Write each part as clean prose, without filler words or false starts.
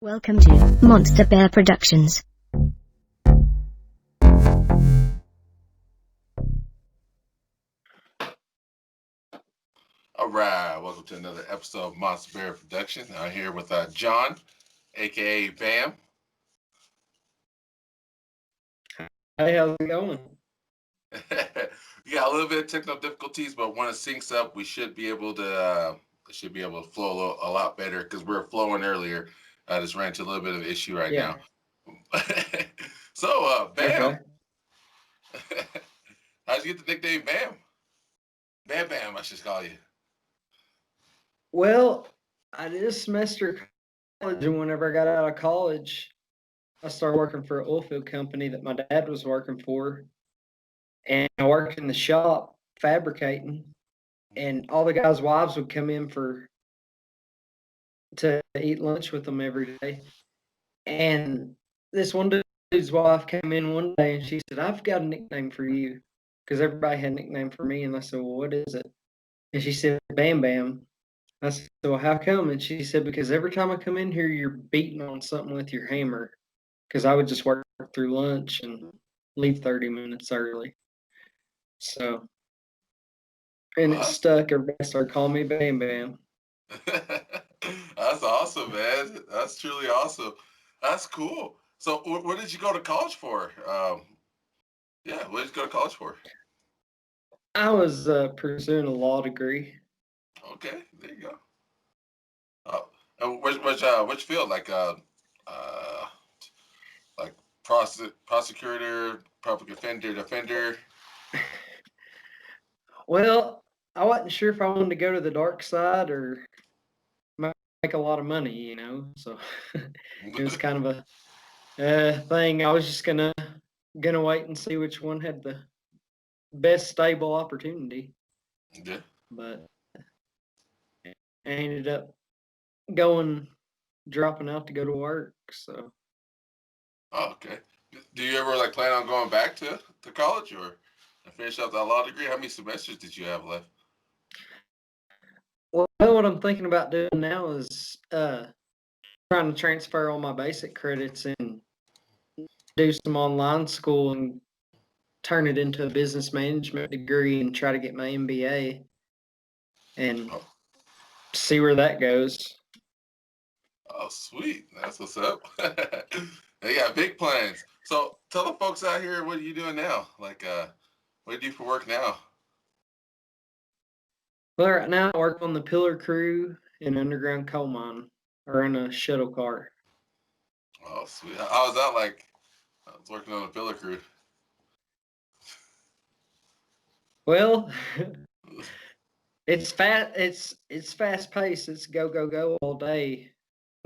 Welcome to Monster Bear Productions. All right, welcome to another episode of Monster Bear Production. I'm here with John, aka Bam. Hey, how's it going? We got a little bit of technical difficulties, but when it syncs up, we should be able to flow a lot better because we were flowing earlier. I just ran into a little bit of an issue right now. So, Bam, Okay. how'd you get the nickname Bam? Bam Bam, I should call you. Well, I did a semester of college, and whenever I got out of college, I started working for an oil field company that my dad was working for, and I worked in the shop fabricating, and all the guys' wives would come in to eat lunch with them every day. And this one dude's wife came in one day, and she said, "I've got a nickname for you," because everybody had a nickname for me, and I said, "Well, what is it?" And she said, "Bam Bam." I said, "Well, how come?" And she said, "Because every time I come in here, you're beating on something with your hammer." Because I would just work through lunch and leave 30 minutes early. So, and it stuck. Everybody started calling me Bam Bam. That's awesome, man. That's truly awesome. That's cool. So, what did you go to college for? What did you go to college for? I was pursuing a law degree. Okay, there you go. And which field? Uh, like prosecutor, public defender. Well, I wasn't sure if I wanted to go to the dark side or make a lot of money. So it was kind of a thing. I was just gonna wait and see which one had the best stable opportunity. Yeah. But I ended up dropping out to go to work. So, Oh, okay. Do you ever plan on going back to college or finish up that law degree? How many semesters did you have left? well, what I'm thinking about doing now is trying to transfer all my basic credits and do some online school and turn it into a business management degree and try to get my MBA and see where that goes. Oh, sweet. That's what's up. They got big plans. So tell the folks out here, what are you doing now? What do you do for work now? Well, right now I work on the pillar crew in an underground coal mine or in a shuttle car. Oh, sweet. How was that like? I was working on a pillar crew. Well, it's fast. It's fast paced. It's go go go all day.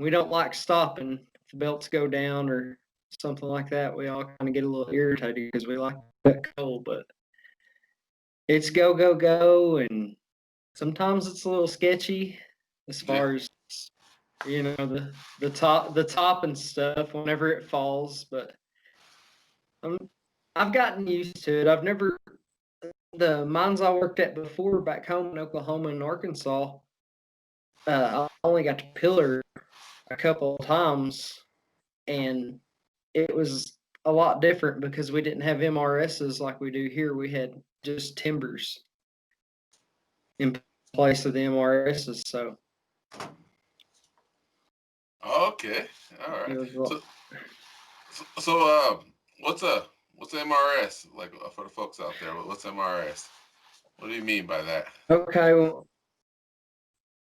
We don't like stopping if the belts go down or something like that. We all kind of get a little irritated because we like that coal, but it's go go go, and sometimes it's a little sketchy as far as the top and stuff whenever it falls. But I've gotten used to it. I've never the mines I worked at before back home in Oklahoma and Arkansas. I only got to pillar a couple of times, and it was a lot different because we didn't have MRSs like we do here. We had just timbers in place of the MRSs. So Okay. All it right. was a lot. So what's a MRS? For the folks out there, what's MRS? What do you mean by that? Okay. Well,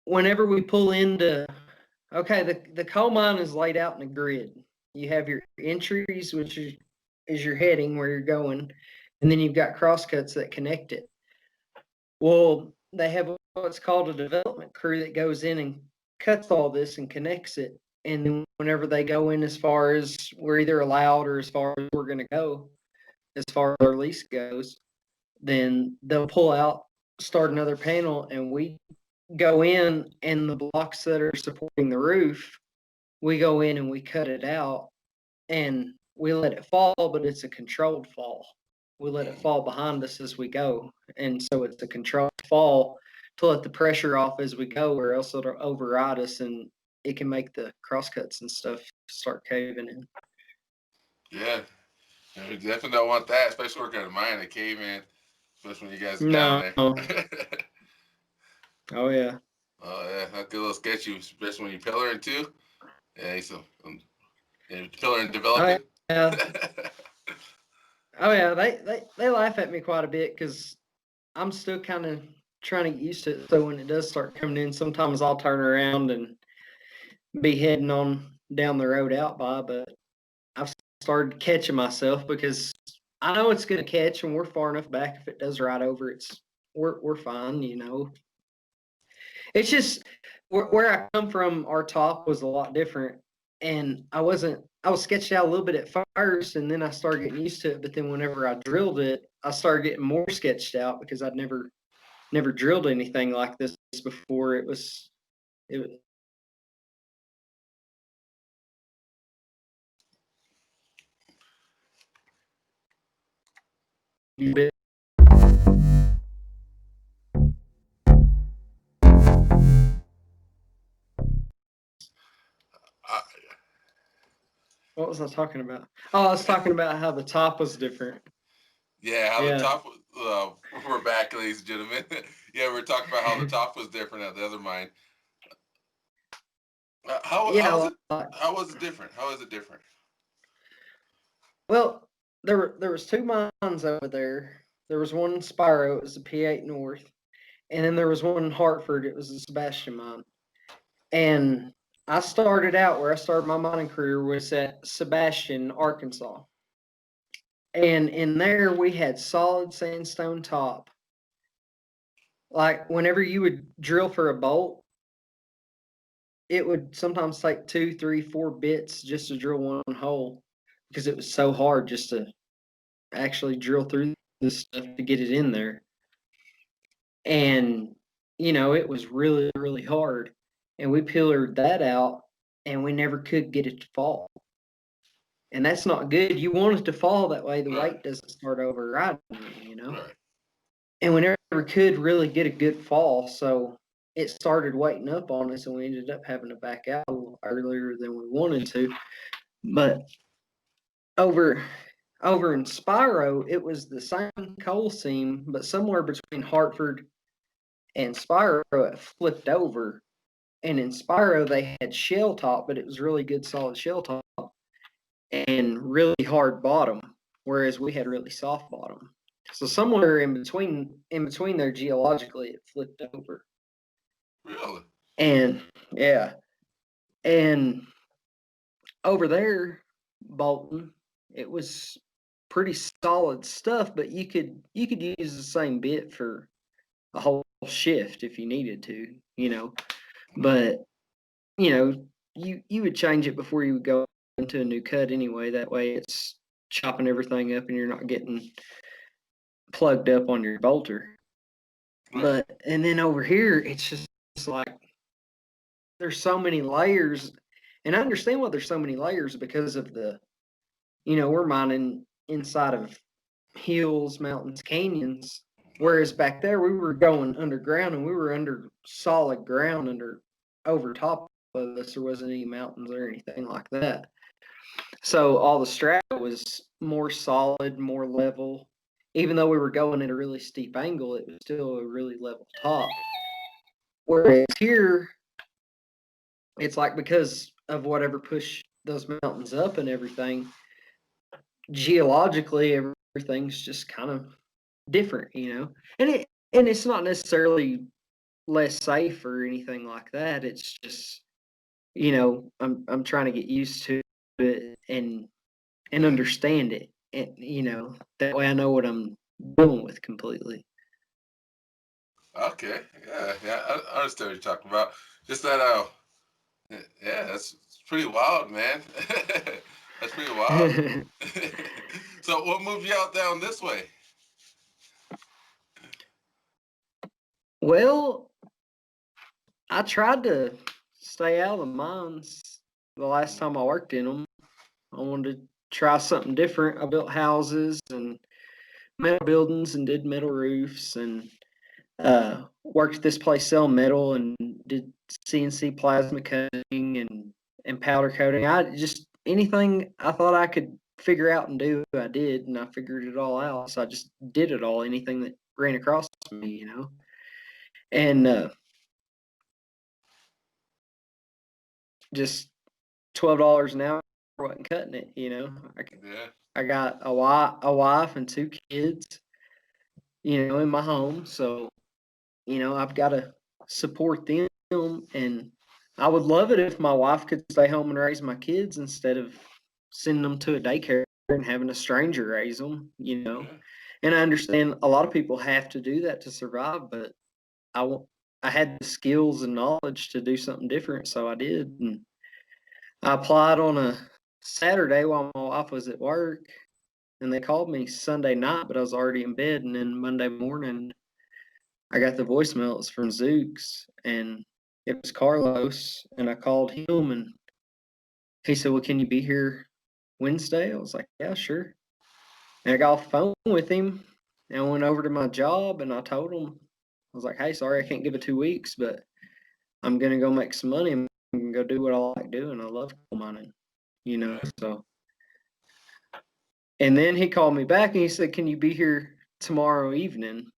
whenever we pull into, the coal mine is laid out in a grid. You have your entries, which is your heading where you're going, and then you've got crosscuts that connect it. Well, they have what's called a development crew that goes in and cuts all this and connects it. And then whenever they go in as far as we're either allowed or as far as we're going to go, as far as our lease goes, then they'll pull out, start another panel, and we go in, and the blocks that are supporting the roof, we go in and we cut it out and we let it fall, but it's a controlled fall. We let it fall behind us as we go. And so it's a controlled fall to let the pressure off as we go, or else it'll override us and it can make the crosscuts and stuff start caving in. Yeah. And we definitely don't want that, especially working at a mine, a cave in, especially when you guys are down there. Oh yeah. Oh yeah, that's a little sketchy, especially when you're pillaring too. Yeah, so pillaring developing. Yeah. Oh yeah, they laugh at me quite a bit because I'm still kind of trying to get used to it. So when it does start coming in, sometimes I'll turn around and be heading on down the road out by, but I've started catching myself because I know it's going to catch, and we're far enough back. If it does right over, we're fine, you know. It's just where I come from. Our top was a lot different, and I was sketched out a little bit at first, and then I started getting used to it. But then whenever I drilled it, I started getting more sketched out because I'd never drilled anything like this before. It was bit. What was I talking about? Oh, I was talking about how the top was different. Yeah, how Yeah. the top was, we're back, ladies and gentlemen. Yeah, we're talking about how the top was different at the other mine. How was it different? How is it different? Well, there was two mines over there. There was one in Spiro, it was the P8 North, and then there was one in Hartford, it was the Sebastian mine. And I started out where I started my mining career was at Sebastian, Arkansas. And in there we had solid sandstone top. Like whenever you would drill for a bolt, it would sometimes take 2, 3, 4 bits just to drill one hole because it was so hard just to actually drill through this stuff to get it in there. And, you know, it was really, really hard. And we pillared that out and we never could get it to fall. And that's not good. You want it to fall that way the weight doesn't start overriding it, you know? Right. And we never could really get a good fall. So it started weighting up on us and we ended up having to back out a little earlier than we wanted to. But over in Spiro, it was the same coal seam, but somewhere between Hartford and Spiro, it flipped over. And in Spiro, they had shell top, but it was really good, solid shell top and really hard bottom, whereas we had really soft bottom. So somewhere in between there, geologically, it flipped over. Really? And yeah, and over there, Bolton, it was pretty solid stuff, but you could use the same bit for a whole shift if you needed to, you know. But you know, you would change it before you would go into a new cut anyway. That way, it's chopping everything up, and you're not getting plugged up on your bolter. Right. But and then over here, it's just like there's so many layers, and I understand why there's so many layers because of the, you know, we're mining inside of hills, mountains, canyons. Whereas back there, we were going underground and we were under solid ground over top of us. There wasn't any mountains or anything like that. So all the strata was more solid, more level. Even though we were going at a really steep angle, it was still a really level top. Whereas here, it's like because of whatever pushed those mountains up and everything, geologically, everything's just kind of different, you know. And it's not necessarily less safe or anything like that. It's just, you know, I'm trying to get used to it and understand it, and you know, that way I know what I'm dealing with completely. Okay. Yeah. I understand what you're talking about. Just that, yeah, that's pretty wild, man. That's pretty wild. So, what moved you out down this way? Well, I tried to stay out of the mines the last time I worked in them. I wanted to try something different. I built houses and metal buildings and did metal roofs, and worked at this place selling metal and did CNC plasma cutting and powder coating. I just anything I thought I could figure out and do, I did, and I figured it all out. So I just did it all, anything that ran across me, you know. And just $12 an hour wasn't cutting it, you know. Yeah. I got a wife and 2 kids, you know, in my home, so you know I've got to support them, and I would love it if my wife could stay home and raise my kids instead of sending them to a daycare and having a stranger raise them, you know. Yeah. And I understand a lot of people have to do that to survive, but I wa- I had the skills and knowledge to do something different, so I did. And I applied on a Saturday while my wife was at work, and they called me Sunday night, but I was already in bed. And then Monday morning, I got the voicemail. It was from Zooks, and it was Carlos. And I called him, and he said, "Well, can you be here Wednesday?" I was like, "Yeah, sure." And I got off the phone with him, and I went over to my job, and I told him, I was like, "Hey, sorry, I can't give it 2 weeks, but I'm gonna go make some money. I'm gonna go do what I like doing. I love coal mining, you know." Yeah. So, and then he called me back, and he said, "Can you be here tomorrow evening?"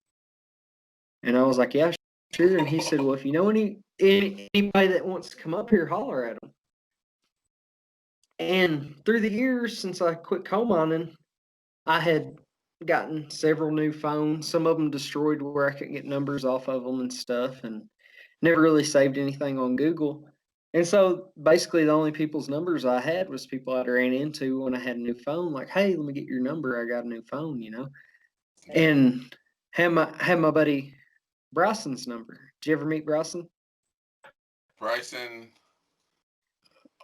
And I was like, "Yeah, sure." And he said, "Well, if you know anybody that wants to come up here, holler at them." And through the years since I quit coal mining, I had gotten several new phones, some of them destroyed where I couldn't get numbers off of them and stuff, and never really saved anything on Google. And so basically the only people's numbers I had was people I ran into when I had a new phone, like, "Hey, let me get your number. I got a new phone," you know. Yeah. And had my buddy Bryson's number. Did you ever meet Bryson? Bryson,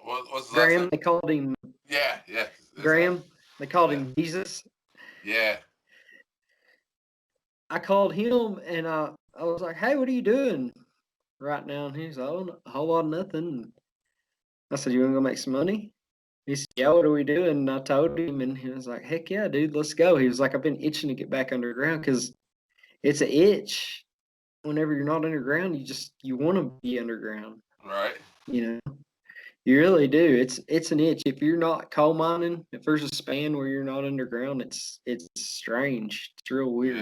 what's his last Graham, name? they called him Yeah, yeah. Graham. They called Yeah. him Jesus. Yeah. I called him and I was like, "Hey, what are you doing right now?" And he's like, "Oh, a whole lot of nothing." I said, "You want to go make some money?" He said, "Yeah, what are we doing?" And I told him, and he was like, "Heck yeah, dude, let's go." He was like, "I've been itching to get back underground because it's an itch. Whenever you're not underground, you want to be underground. Right. You know, you really do. It's an itch. If you're not coal mining, if there's a span where you're not underground, it's strange. It's real Yeah. weird.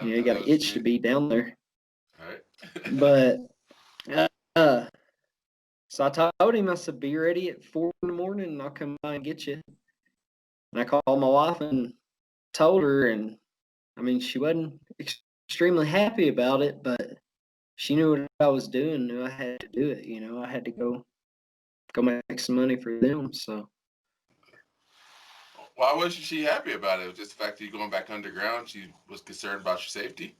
You know, you I know got to what you itch to mean. be down there. Right. But uh, so I told him, I said, "Be ready at 4 in the morning, and I'll come by and get you." And I called my wife and told her, and I mean, she wasn't extremely happy about it, but she knew what I was doing, knew I had to do it. You know, I had to go make some money for them. So Why wasn't she happy about it? It was just the fact that you're going back underground. She was concerned about your safety.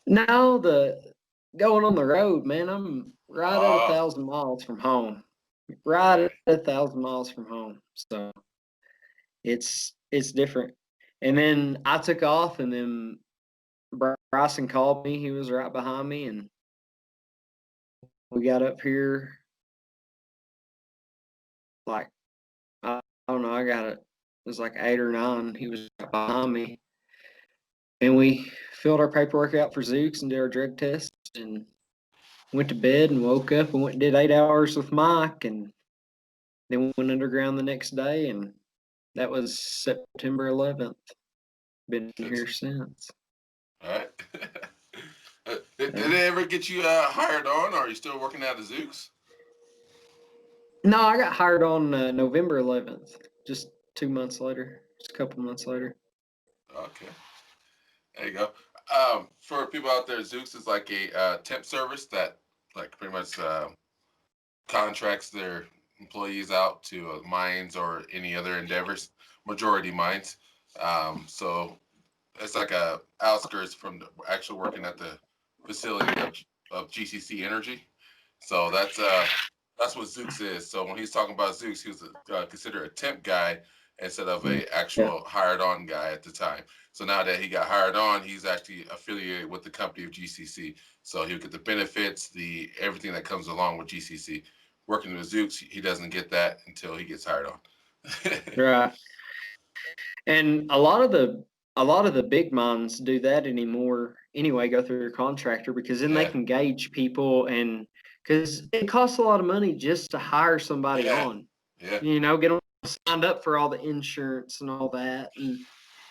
now the going on the road, man, I'm right at a Oh, thousand miles from home. Right right. at 1,000 miles from home. So it's different. And then I took off, and then Bryson called me. He was right behind me, and we got up here like I don't know. I got it. It was like 8 or 9. He was right behind me, and we filled our paperwork out for Zooks and did our drug test, and went to bed and woke up and went and did 8 hours with Mike, and then went underground the next day, and that was September 11th. Been That's here since. all right. Did Uh, they ever get you hired on, or are you still working out of Zooks? no, I got hired on November 11th, just 2 months later, just a couple months later. Okay, there you go. For people out there, Zooks is like a temp service that, like, pretty much contracts their employees out to mines or any other endeavors. Majority mines. So it's like a outskirts from the actual working at the facility of GCC Energy. So that's what Zooks is. So when he's talking about Zooks, he was considered a temp guy instead of a Yeah, actual hired on guy at the time. So now that he got hired on, he's actually affiliated with the company of GCC. So he'll get the benefits, the everything that comes along with GCC. Working with Zooks, he doesn't get that until he gets hired on. right. And a lot of the a lot of the big mines do that anymore anyway, go through their contractor, because then they Yeah. can gauge people, and because it costs a lot of money just to hire somebody Yeah. on, Yeah. get them signed up for all the insurance and all that. And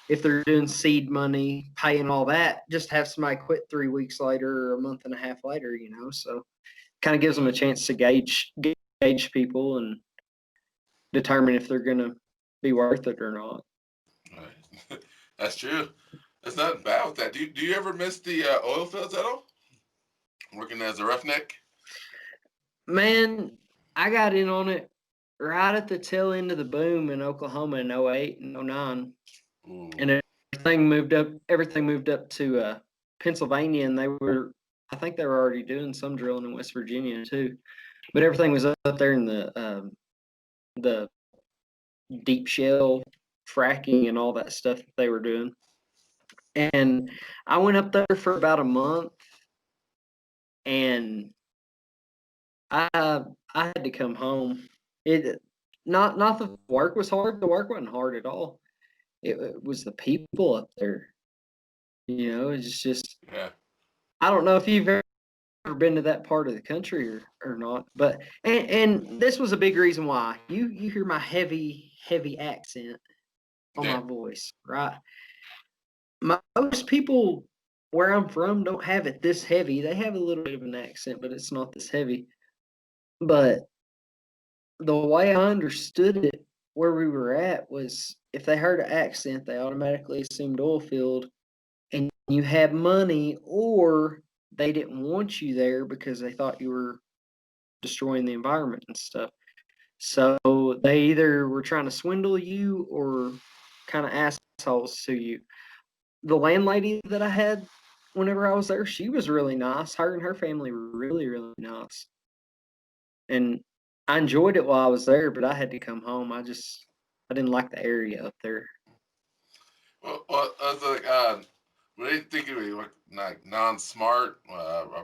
if they're doing seed money, paying all that, just have somebody quit 3 weeks later or a month and a half later, so kind of gives them a chance to gauge people and determine if they're going to be worth it or not. Right. That's true. There's nothing bad with that. Do you ever miss the oil fields at all? Working as a roughneck? Man, I got in on it right at the tail end of the boom in Oklahoma in '08 and '09. Ooh. And everything moved up to Pennsylvania, and I think they were already doing some drilling in West Virginia too. But everything was up there in the deep shell fracking and all that stuff that they were doing. And I went up there for about a month, and I I had to come home. It not the work was hard. The work wasn't hard at all. It was the people up there. It's just, Yeah. I don't know if you've ever been to that part of the country or not, but and this was a big reason why you hear my heavy accent on Yeah. my voice, right? Most people where I'm from don't have it this heavy. They have a little bit of an accent, but it's not this heavy. But the way I understood it where we were at was, if they heard an accent, they automatically assumed oil field, and you had money, or they didn't want you there because they thought you were destroying the environment and stuff. So they either were trying to swindle you or kind of assholes to you. The landlady that I had whenever I was there, she was really nice. Her and her family were really, really nice. And I enjoyed it while I was there, but I had to come home. I didn't like the area up there. Well, I was like, what do you think of it? Like non-smart,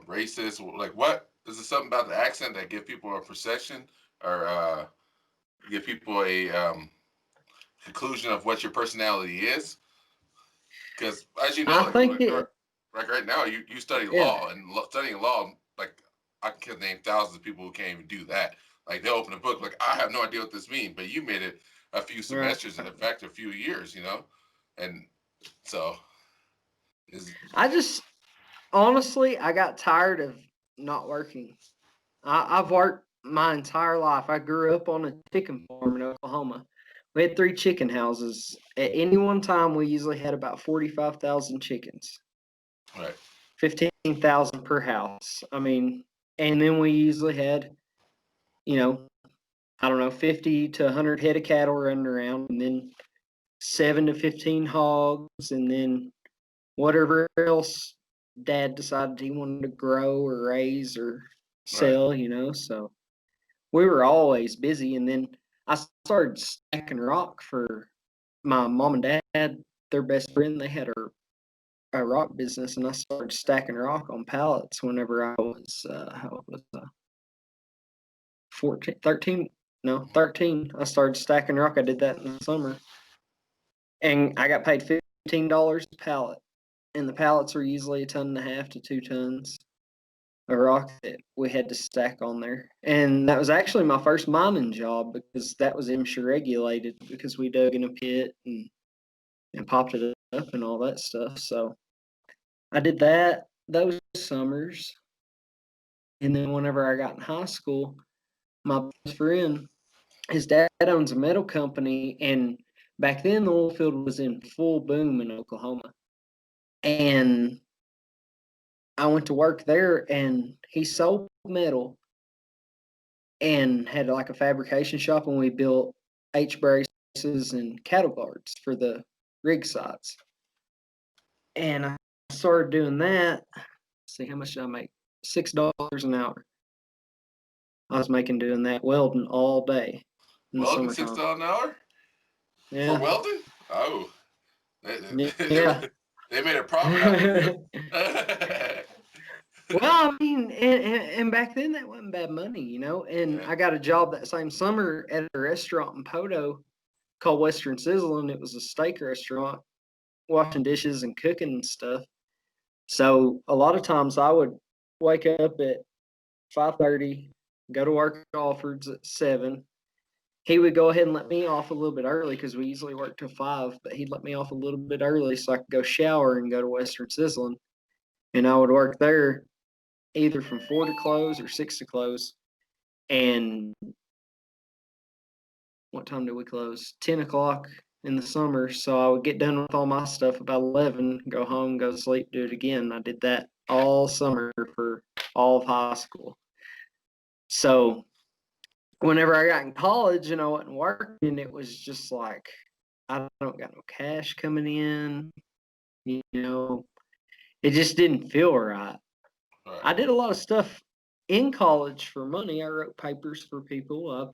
racist? Like, what is it? Something about the accent that give people a perception, or give people a conclusion of what your personality is? Because as you know, I think it, like right now, you study yeah, law, and studying law, like I can name thousands of people who can't even do that. Like they open a book, like I have no idea what this means, but you made it a few right. semesters, and in fact, a few years, and so is I just, honestly, I got tired of not working. I've worked my entire life. I grew up on a chicken farm in Oklahoma. We had 3 chicken houses. At any one time, we usually had about 45,000 chickens, right, 15,000 per house. I mean, and then we usually had, you know, I don't know, 50 to 100 head of cattle running around, and then 7 to 15 hogs, and then whatever else dad decided he wanted to grow or raise or right, sell, So we were always busy. And then I started stacking rock for my mom and dad, their best friend. They had a rock business, and I started stacking rock on pallets whenever I was, how old was I? 14, 13? No, 13. I started stacking rock. I did that in the summer, and I got paid $15 a pallet. And the pallets were usually 1.5 to 2 tons of rock that we had to stack on there. And that was actually my first mining job, because that was MSHA regulated, because we dug in a pit and popped it up and all that stuff. So I did that those summers. And then whenever I got in high school, my best friend, his dad owns a metal company, and back then the oil field was in full boom in Oklahoma. And I went to work there, and he sold metal and had like a fabrication shop, and we built H braces and cattle guards for the rig sites. And I started doing that. See, how much did I make? $6 an hour. I was making doing that, welding all day in the welding six summertime. dollars an hour for Yeah. welding. Oh, they, Yeah. they made a profit out of you. Well, I mean, and back then that wasn't bad money, And Yeah, I got a job that same summer at a restaurant in Poto called Western Sizzle, and it was a steak restaurant. washing dishes and cooking and stuff. So a lot of times I would wake up at 5:30, go to work at Alford's at 7. He would go ahead and let me off a little bit early because we usually work till 5, but he'd let me off a little bit early so I could go shower and go to Western Sizzling. And I would work there either from 4 to close or 6 to close. And what time do we close? 10 o'clock in the summer. So I would get done with all my stuff about 11, go home, go to sleep, do it again. I did that all summer for all of high school. So whenever I got in college and I wasn't working, it was just like, I don't got no cash coming in. You know, it just didn't feel right. Right. I did a lot of stuff in college for money. I wrote papers for people. I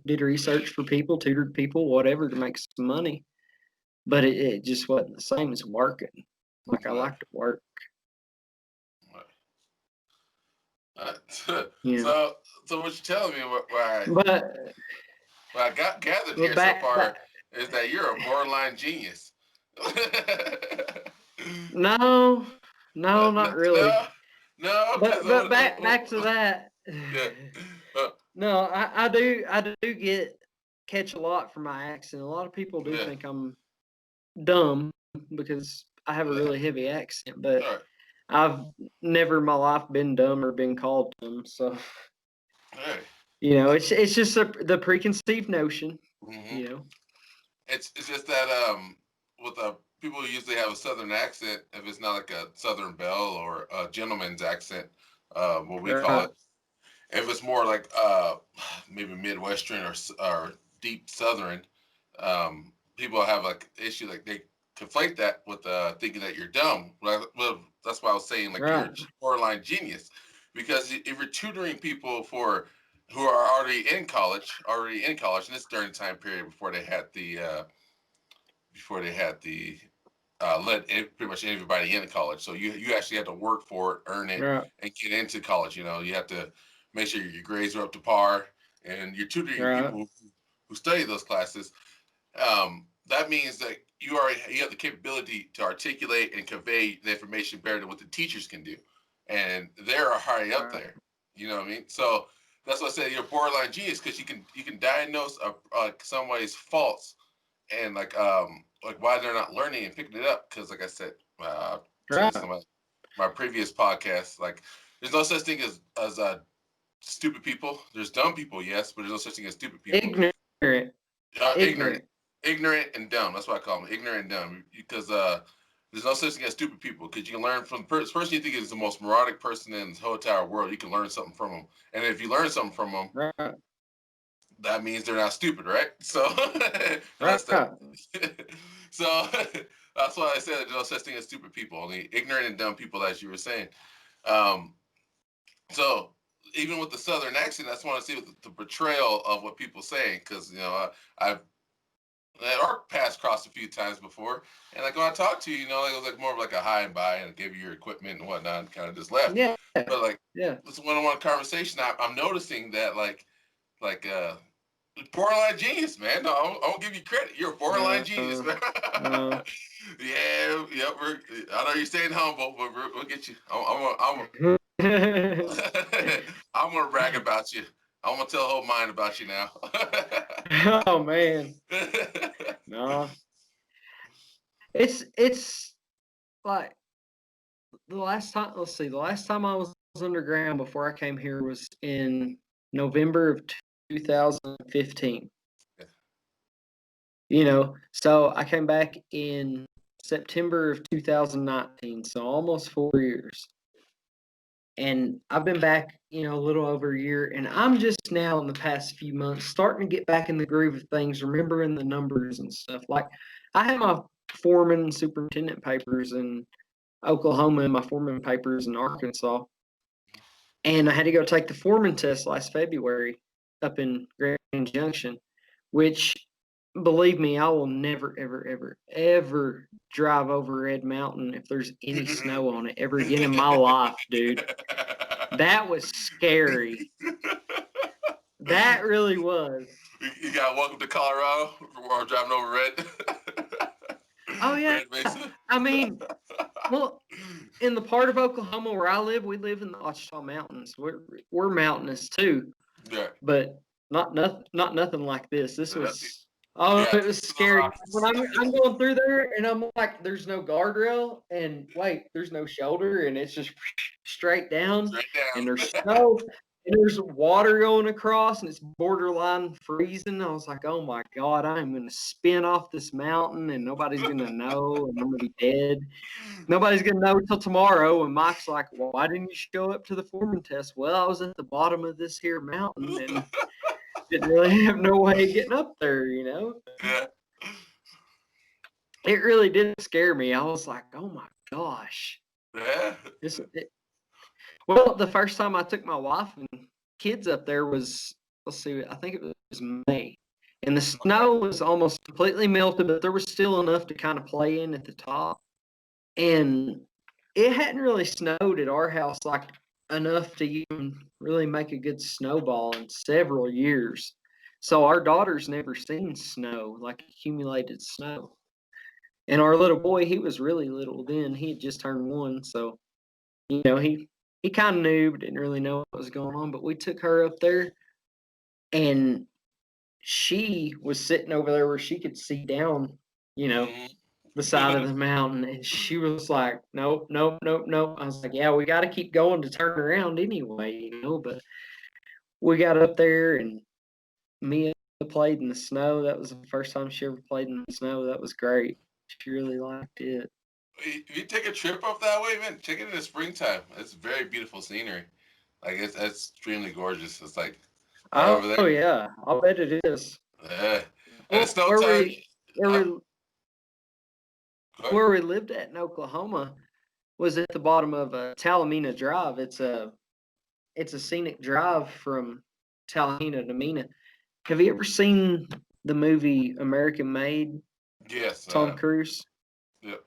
did research for people, tutored people, whatever to make some money. But it just wasn't the same as working. Like I Right. like to work. Right. You know. So what you're telling me, what But I got gathered but here so back, far is that you're a borderline genius. no, not really. No, But back to that. Yeah. No, I do catch a lot from my accent. A lot of people do Yeah. think I'm dumb because I have a really heavy accent, but All right. I've never in my life been dumb or been called dumb. So All right. it's just the preconceived notion. Mm-hmm. It's just that with people usually have a southern accent. If it's not like a southern belle or a gentleman's accent, what we call it. If it's more like maybe Midwestern or deep Southern, people have like issue like they conflate that with thinking that you're dumb. Well, that's why I was saying like you're a borderline genius, because if you're tutoring people who are already in college, and it's during the time period before they had the let pretty much everybody in college. So you actually had to work for it, earn it, and get into college. You have to make sure your grades are up to par, and you're tutoring people who study those classes. That means that you have the capability to articulate and convey the information better than what the teachers can do, and they're high up there. You know what I mean? So that's why I said you're a borderline genius, because you can diagnose somebody's faults and like why they're not learning and picking it up. Because like I said, said this in my previous podcast, like there's no such thing as stupid people. There's dumb people, yes, but there's no such thing as stupid people. Ignorant and dumb. That's what I call them, ignorant and dumb. Because there's no such thing as stupid people, because you can learn from the person you think is the most neurotic person in the whole entire world. You can learn something from them, and if you learn something from them, that means they're not stupid, right? So so that's why I said there's no such thing as stupid people, only ignorant and dumb people, as you were saying. So even with the Southern accent, I just want to see the portrayal of what people saying, because I've our paths crossed a few times before, and like when I talked to you, like it was like more of like a hi and bye, and I gave you your equipment and whatnot, and kind of just left. Yeah. But like this one-on-one conversation, I'm noticing that like borderline genius, man. No, I won't give you credit. You're a borderline genius, man. Yeah, I know you're staying humble, but we'll get you. I'm gonna brag about you. I'm gonna tell the whole mind about you now. Oh man, no. It's like the last time. Let's see. The last time I was underground before I came here was in November of 2015. So I came back in September of 2019, so almost 4 years. And I've been back, a little over a year, and I'm just now in the past few months starting to get back in the groove of things, remembering the numbers and stuff. Like I had my foreman and superintendent papers in Oklahoma and my foreman papers in Arkansas. And I had to go take the foreman test last February up in Grand Junction, which, believe me, I will never, ever, ever, ever drive over Red Mountain if there's any snow on it ever again in my life, dude. That was scary. That really was. You got welcome to Colorado while driving over Red. Oh yeah. Red Mesa. I mean, well, in the part of Oklahoma where I live, we live in the Ouachita Mountains. We're mountainous too, Yeah. but not nothing like this. This Yeah. was it was The scary. When rocks. I'm going through there and I'm like, there's no guardrail and wait, there's no shoulder and it's just straight down Straight and down. there's snow and there's water going across and it's borderline freezing. I was like, oh my God, I'm gonna spin off this mountain and nobody's gonna know and I'm gonna be dead. Nobody's gonna know till tomorrow. And Mike's like, well, why didn't you show up to the foreman test? Well, I was at the bottom of this here mountain and didn't really have no way of getting up there, you know? Yeah. It really did scare me. I was like, oh my gosh. Yeah. Well, the first time I took my wife and kids up there was, let's see, I think it was May. And the snow was almost completely melted, but there was still enough to kind of play in at the top. And it hadn't really snowed at our house like enough to even really make a good snowball in several years. So our daughter's never seen snow, like accumulated snow. And our little boy, he was really little then. He had just turned 1, so he kind of knew, but didn't really know what was going on. But we took her up there, and she was sitting over there where she could see down, Mhm. the side of the mountain, and she was like, "Nope, nope, nope, nope." I was like, "Yeah, we got to keep going to turn around anyway, But we got up there, and Mia played in the snow. That was the first time she ever played in the snow. That was great. She really liked it. If you take a trip up that way, man, check it in the springtime. It's very beautiful scenery. Like it's extremely gorgeous. It's like right over Oh there. yeah, I'll bet it is. Yeah. And it's Well, no time. Huh? Go ahead. where we lived at in Oklahoma was at the bottom of Talamina Drive. It's a scenic drive from Tallahassee to Mena. Have you ever seen the movie American Made? Yes. Tom Cruise. Yep.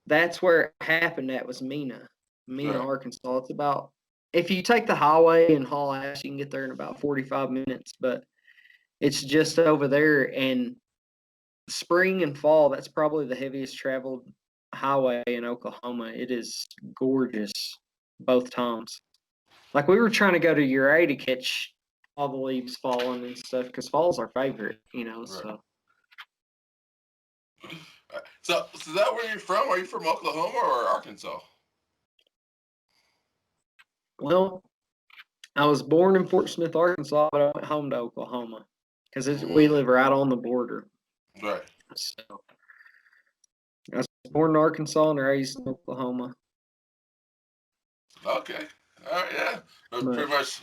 That's where it happened. That was Mena, Right. Arkansas. It's about if you take the highway and haul ass, you can get there in about 45 minutes. But it's just over there, and spring and fall. That's probably the heaviest traveled highway in Oklahoma. It is gorgeous both times. Like we were trying to go to Uray to catch all the leaves falling and stuff because fall's our favorite, Right. So So is that where you're from? Are you from Oklahoma or Arkansas? well, I was born in Fort Smith, Arkansas, but I went home to Oklahoma because we Mm, live right on the border. right. So I was born in Arkansas and raised in Oklahoma. Okay. All right. Yeah. But But pretty much.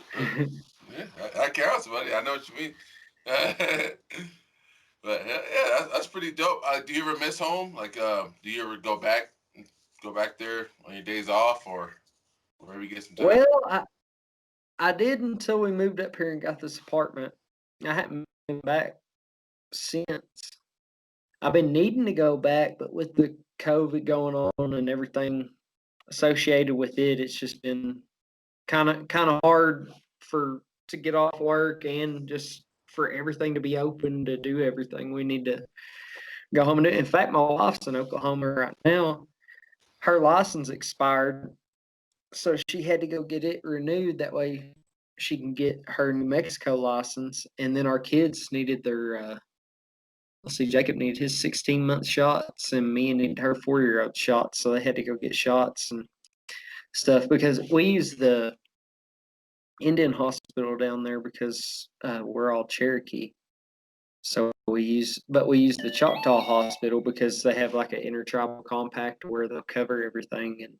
Yeah. That counts, buddy. I know what you mean. But yeah, that's pretty dope. Do you ever miss home? Like, do you ever go back there on your days off, or maybe get some time? well, I did until we moved up here and got this apartment. I haven't been back since. I've been needing to go back, but with the COVID going on and everything associated with it, it's just been kind of hard to get off work and just for everything to be open to do everything. We need to go home and do it. In fact, my wife's in Oklahoma right now. Her license expired, so she had to go get it renewed. That way she can get her New Mexico license. And then our kids needed their let's see, Jacob needed his 16-month shots, and Mia needed her 4-year-old shots. So they had to go get shots and stuff because we use the Indian hospital down there because we're all Cherokee. So we use the Choctaw Hospital because they have like an intertribal compact where they'll cover everything. And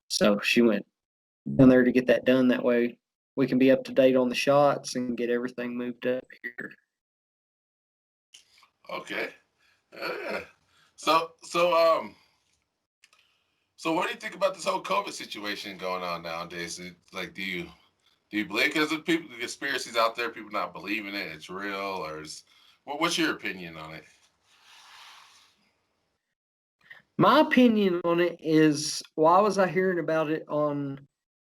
so she went down there to get that done. That way we can be up to date on the shots and get everything moved up here. Okay. Yeah. So so what do you think about this whole COVID situation going on nowadays? Like, do you believe? Because the people, the conspiracies out there, people not believing it, it's real, or what's your opinion on it? My opinion on it is why was I hearing about it on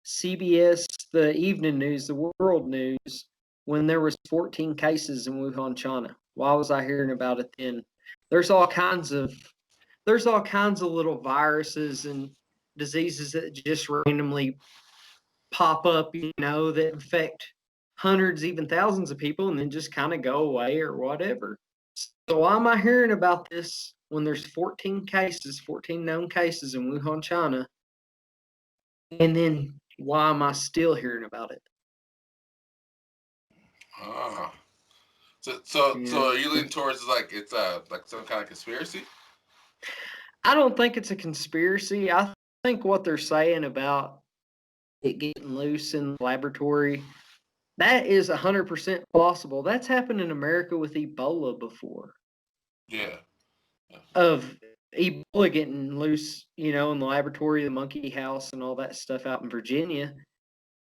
CBS, the evening news, the world news, when there was 14 cases in Wuhan, China? Why was I hearing about it then? There's all kinds of there's all kinds of little viruses and diseases that just randomly pop up, that infect hundreds, even thousands of people and then just kind of go away or whatever. So why am I hearing about this when there's 14 known cases in Wuhan, China? And then why am I still hearing about it? Ah. So are you leaning towards it's like some kind of conspiracy? I don't think it's a conspiracy. I think what they're saying about it getting loose in the laboratory, that is 100% possible. That's happened in America with Ebola before. Yeah. Of Ebola getting loose, in the laboratory, the monkey house, and all that stuff out in Virginia.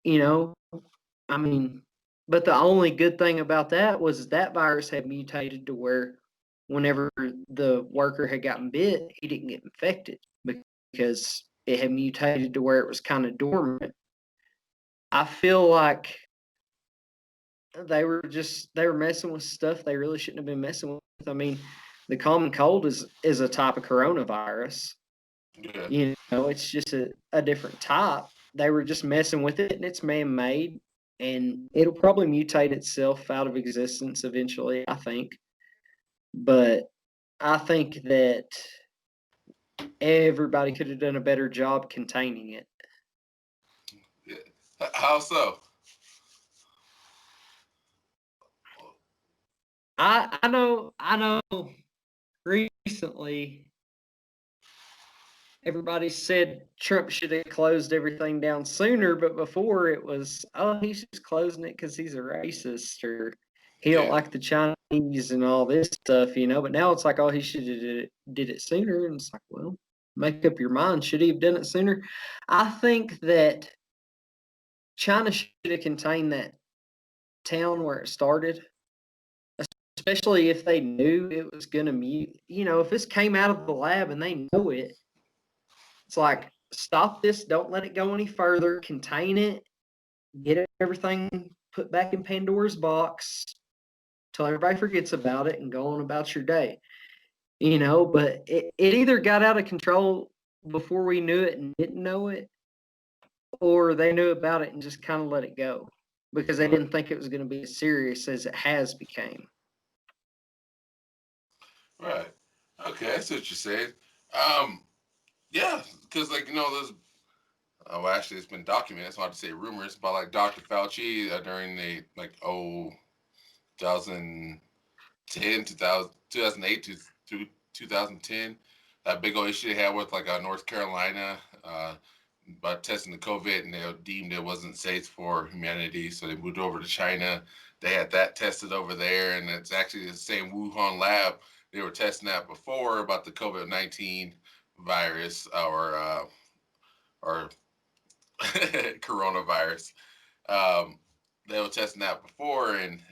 I mean, but the only good thing about that was that virus had mutated to where whenever the worker had gotten bit, he didn't get infected because it had mutated to where it was kind of dormant. I feel like they were messing with stuff they really shouldn't have been messing with. I mean, the common cold is a type of coronavirus. Yeah. It's just a different type. They were just messing with it, and it's man-made, and it'll probably mutate itself out of existence eventually, I think. But I think that everybody could have done a better job containing it. Yeah. How so? I know recently everybody said Trump should have closed everything down sooner, but before it was, oh, he's just closing it because he's a racist or he don't Yeah. like the Chinese and all this stuff, But now it's like, oh, he should have did it sooner, and it's like, well, make up your mind. Should he have done it sooner? I think that China should have contained that town where it started, especially if they knew it was going to mute. If this came out of the lab and they know it, it's like, stop this, don't let it go any further, contain it, get everything put back in Pandora's box till everybody forgets about it and go on about your day. But it either got out of control before we knew it and didn't know it, or they knew about it and just kind of let it go because they didn't think it was going to be as serious as it has became. Right. Okay, I see what you're saying. Yeah, because there's well, actually, it's been documented. That's why I say rumors about Dr. Fauci during the 2010, 2008 to 2010. That big old issue they had with North Carolina about testing the COVID, and they deemed it wasn't safe for humanity, so they moved over to China. They had that tested over there, and it's actually the same Wuhan lab they were testing that before about the COVID-19 virus or coronavirus. They were testing that before, and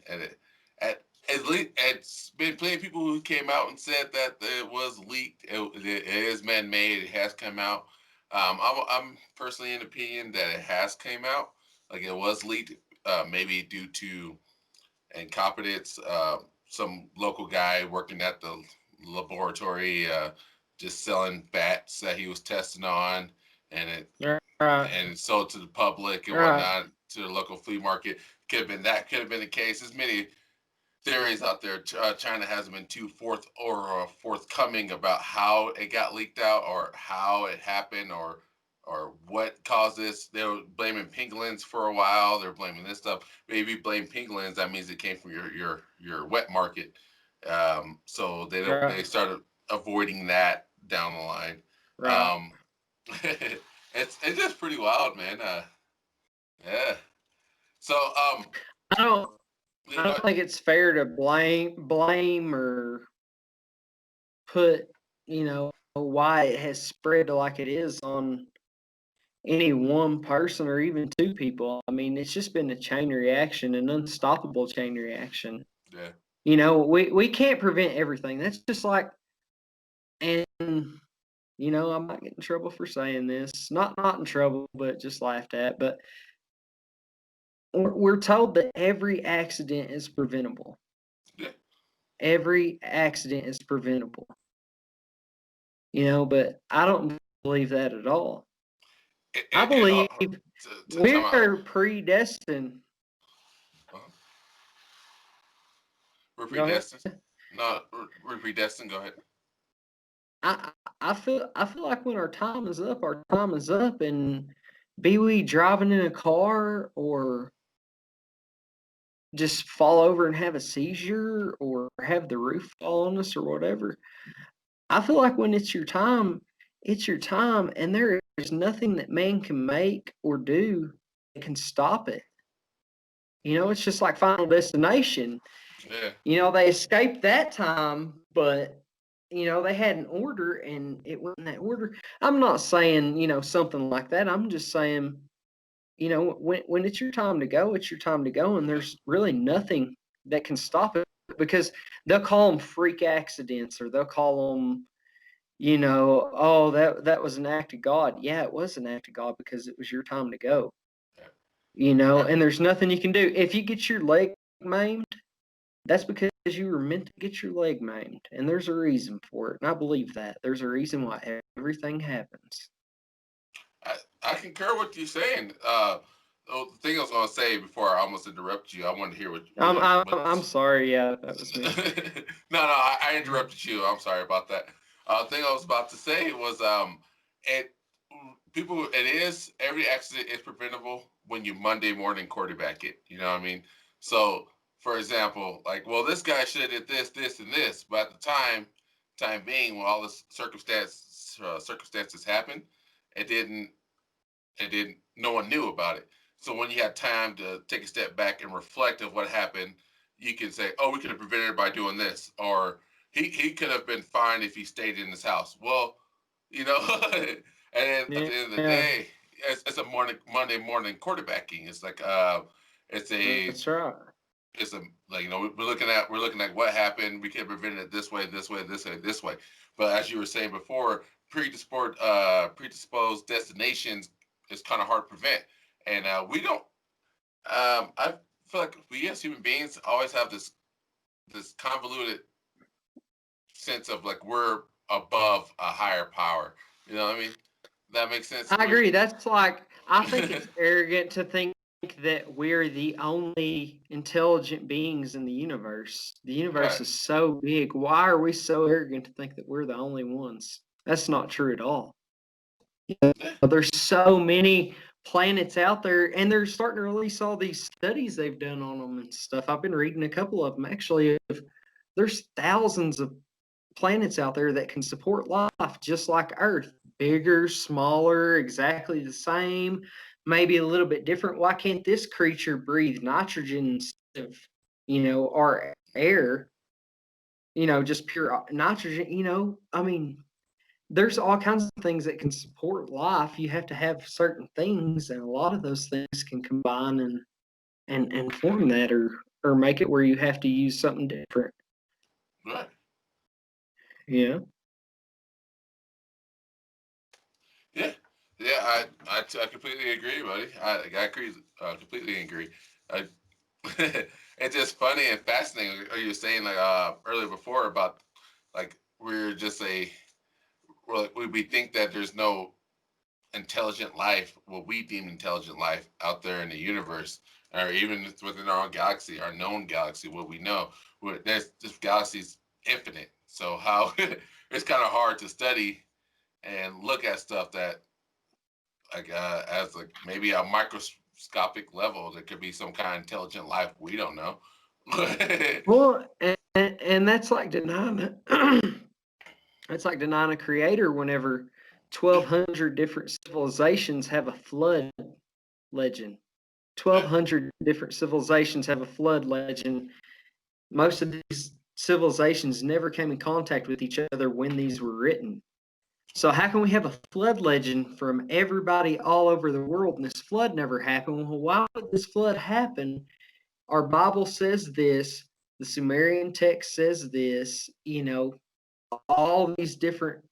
at least it's been plenty of people who came out and said that it was leaked. It is man-made. It has come out. I'm personally in the opinion that it has came out. It was leaked, maybe due to incompetence. Some local guy working at the laboratory just selling bats that he was testing on, and it sold to the public and whatnot to the local flea market. Could have been the case. There's many theories out there. China hasn't been too forthcoming about how it got leaked out or how it happened or what caused this. They were blaming pangolins for a while. They're blaming this stuff. Maybe blame pangolins. That means it came from your wet market. So they started avoiding that down the line. Right. It's just pretty wild, man. Yeah. So I don't think it's fair to blame or put, why it has spread like it is on any one person or even two people. I mean, it's just been a chain reaction, an unstoppable chain reaction. yeah. We can't prevent everything. That's just like, and I might get in trouble for saying this. Not in trouble, but just laughed at. But we're told that every accident is preventable. Yeah. Every accident is preventable. But I don't believe that at all. I And believe time out. we're predestined. We're Go ahead. predestined. No, we're predestined. Go ahead. I feel like when our time is up, our time is up, and be we driving in a car or just fall over and have a seizure or have the roof fall on us or whatever. I feel like when it's your time, and there is nothing that man can make or do that can stop it. It's just like Final Destination. Yeah. They escaped that time, but they had an order and it wasn't that order. I'm not saying, something like that. I'm just saying, when it's your time to go, it's your time to go, and there's really nothing that can stop it because they'll call them freak accidents or they'll call them, oh, that was an act of God. Yeah, it was an act of God because it was your time to go. Right. And there's nothing you can do. If you get your leg maimed, that's because you were meant to get your leg maimed, and there's a reason for it. And I believe that there's a reason why everything happens. I concur with you saying. The thing I was going to say before I almost interrupted you, I wanted to hear what. I'm sorry. Yeah, that was me. No, I interrupted you. I'm sorry about that. Thing I was about to say was, it people, it is every accident is preventable when you Monday morning quarterback it. You know what I mean? So, for example, like, well, this guy should have did this, this, and this, but at the time being, when all this circumstances happened, it didn't no one knew about it. So when you had time to take a step back and reflect of what happened, you can say, oh, we could have prevented it by doing this, or he could have been fine if he stayed in his house. Well, you know, and then at the end of the day, it's a Monday morning quarterbacking. It's like it's a That's right. it's a like, we're looking at what happened. We can prevent it this way, this way, this way, this way. But as you were saying before, predisposed destinations is kind of hard to prevent, and we don't. I feel like we as human beings always have this convoluted sense of like we're above a higher power. You know what I mean? That makes sense. I agree. That's like, I think it's arrogant to think that we're the only intelligent beings in the universe. The universe is so big. Why are we so arrogant to think that we're the only ones? That's not true at all. There's so many planets out there, and they're starting to release all these studies they've done on them and stuff. I've been reading a couple of them actually. There's thousands of planets out there that can support life just like Earth. Bigger, smaller, exactly the same, maybe a little bit different. Why can't this creature breathe nitrogen instead of, our air? Just pure nitrogen. I mean, there's all kinds of things that can support life. You have to have certain things, and a lot of those things can combine and form that, or make it where you have to use something different. Right. Yeah. Yeah. I completely agree, buddy. I agree. Completely agree. It's just funny and fascinating. You were saying like earlier before about like we're like we think that there's no intelligent life, what we deem intelligent life out there in the universe, or even within our own galaxy, our known galaxy, what we know. There's this galaxy's infinite. So how it's kind of hard to study and look at stuff that like as like maybe a microscopic level there could be some kind of intelligent life we don't know. Well, and that's like denying that's like denying a creator whenever 1,200 different civilizations have a flood legend. 1,200 different civilizations have a flood legend. Most of these civilizations never came in contact with each other when these were written. So how can we have a flood legend from everybody all over the world and this flood never happened? Well, why would this flood happen? Our Bible says this, the Sumerian text says this, all these different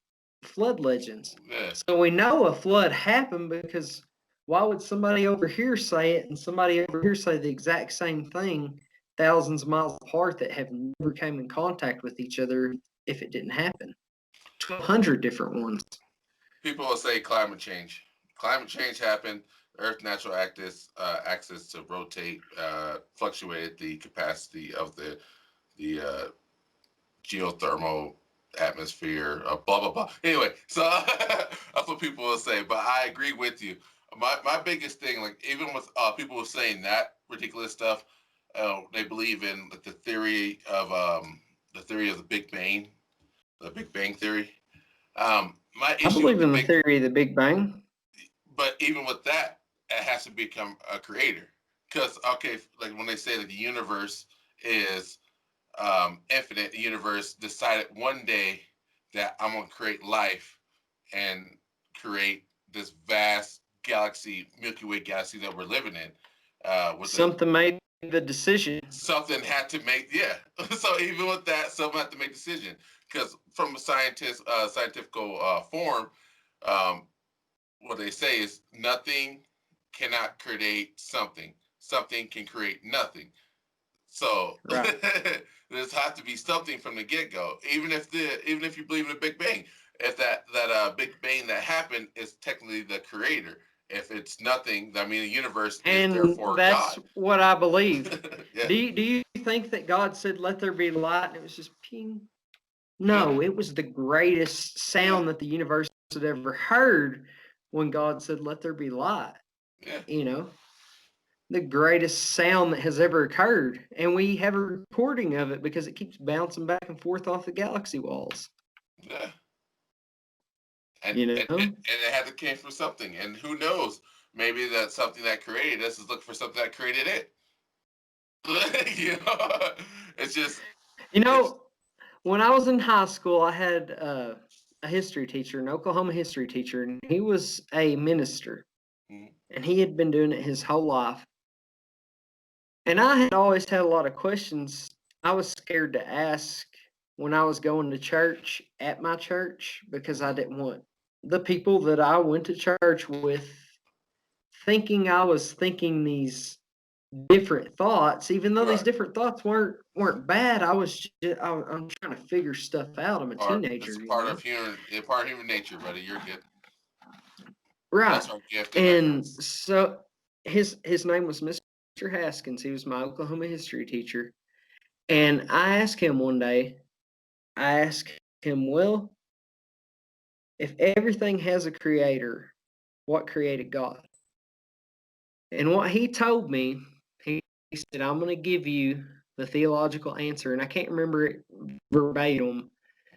flood legends. Yeah. So we know a flood happened because why would somebody over here say it and somebody over here say the exact same thing thousands of miles apart that have never came in contact with each other if it didn't happen? 1,200 different ones. People will say climate change. Climate change happened. Earth's natural axis to rotate fluctuated the capacity of the geothermal atmosphere. Blah blah blah. Anyway, so that's what people will say. But I agree with you. My biggest thing, like even with people who saying that ridiculous stuff, they believe in like the theory of the Big Bang, the Big Bang theory. My issue I believe with in the theory of the Big Bang. but even with that, it has to become a creator. Because okay, like when they say that the universe is infinite, the universe decided one day that I'm gonna create life and create this vast galaxy, Milky Way galaxy that we're living in. Something made the decision. Something had to make, yeah. So even with that, someone had to make a decision. Because from a scientific form, um, what they say is nothing cannot create something. Something can create nothing. So Right. there's has to be something from the get-go. Even if you believe in the Big Bang, if that Big Bang that happened is technically the creator. If it's nothing, I mean the universe is therefore that's God. what I believe. Yeah. Do you think that God said, "Let there be light," and it was just ping? No, Yeah. it was the greatest sound that the universe had ever heard when God said, "Let there be light." Yeah. You know, the greatest sound that has ever occurred, and we have a recording of it because it keeps bouncing back and forth off the galaxy walls. Yeah. And, You and, know, and it had to came from something. And who knows? Maybe that something that created us is looking for something that created it. You know, it's just you it's know, when I was in high school, I had a history teacher, an Oklahoma history teacher, and he was a minister, mm, and he had been doing it his whole life. And I had always had a lot of questions I was scared to ask when I was going to church at my church because I didn't want the people that I went to church with thinking I was thinking these different thoughts, even though these right. different thoughts weren't bad. I'm trying to figure stuff out. I'm a teenager, It's a you know. part of human nature, buddy. You're good. Right. That's our gift and our And curse. so his name was Mr. Haskins. He was my Oklahoma history teacher. And I asked him one day, I asked him, well, if everything has a creator, what created God? And what he told me, he said, I'm going to give you the theological answer. And I can't remember it verbatim,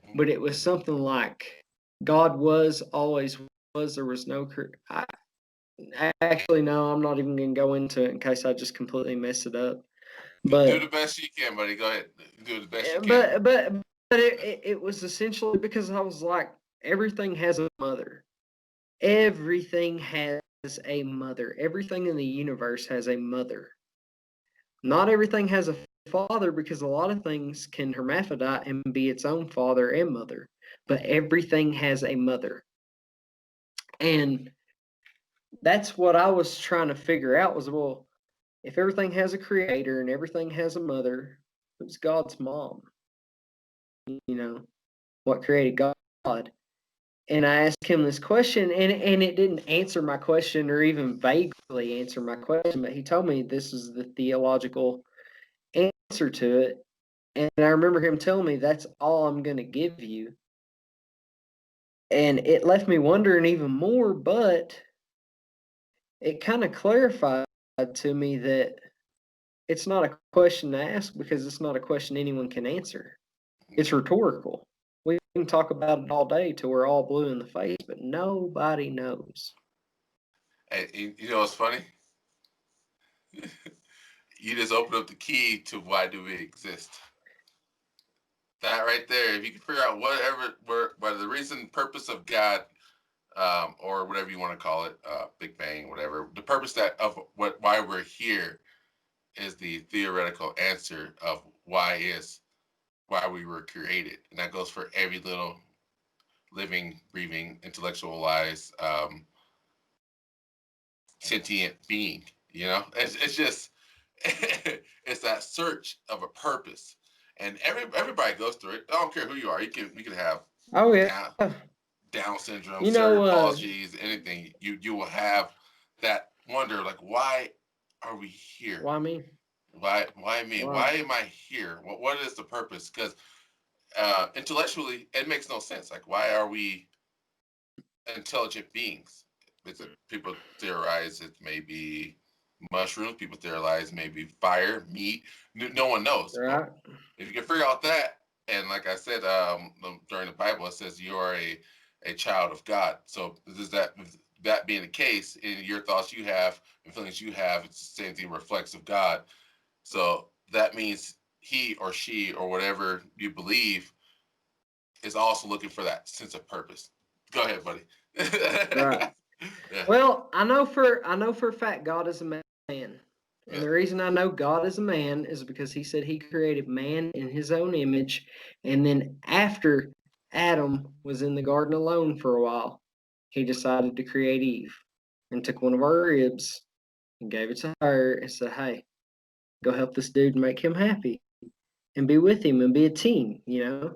Mhm. but it was something like God was, always was, there was no. Actually, no, I'm not even going to go into it in case I just completely mess it up. Do the But best you can, buddy. Go ahead. Do the best you can. but it was essentially because I was like, everything has a mother. Everything has a mother. Everything in the universe has a mother. Not everything has a father because a lot of things can hermaphrodite and be its own father and mother. But everything has a mother. And that's what I was trying to figure out was, well, if everything has a creator and everything has a mother, who's God's mom? You know, what created God? And I asked him this question, and it didn't answer my question or even vaguely answer my question, but he told me this is the theological answer to it. And I remember him telling me that's all I'm going to give you. And it left me wondering even more, but it kind of clarified to me that it's not a question to ask because it's not a question anyone can answer. It's rhetorical. We can talk about it all day till we're all blue in the face, but nobody knows. Hey, you know what's funny? You just opened up the key to why do we exist. That right there. If you can figure out whether the reason, purpose of God, or whatever you want to call it, Big Bang, whatever, the purpose why we're here is the theoretical answer of why we were created, and that goes for every little living, breathing, intellectualized, sentient being. You know, it's just it's that search of a purpose, and everybody goes through it. I don't care who you are. You can have Oh yeah. Down syndrome, You cerebral know, palsy, anything. You will have that wonder, like, why are we here? why me? Why me? Why? Why am I here? What is the purpose? Because intellectually, it makes no sense. Like, why are we intelligent beings? People theorize it may be mushrooms. People theorize maybe fire, meat. No one knows. But Right. if you can figure out that, and like I said during the Bible, it says you are a child of God. So is that being the case, in your thoughts you have and feelings you have, it's the same thing, reflects of God. So that means he or she or whatever you believe is also looking for that sense of purpose. Go ahead, buddy. Right. Yeah. Well, I know for a fact God is a man. And Yeah. the reason I know God is a man is because he said he created man in his own image. And then after Adam was in the garden alone for a while, he decided to create Eve and took one of our ribs and gave it to her and said, hey, go help this dude and make him happy and be with him and be a team, Yeah.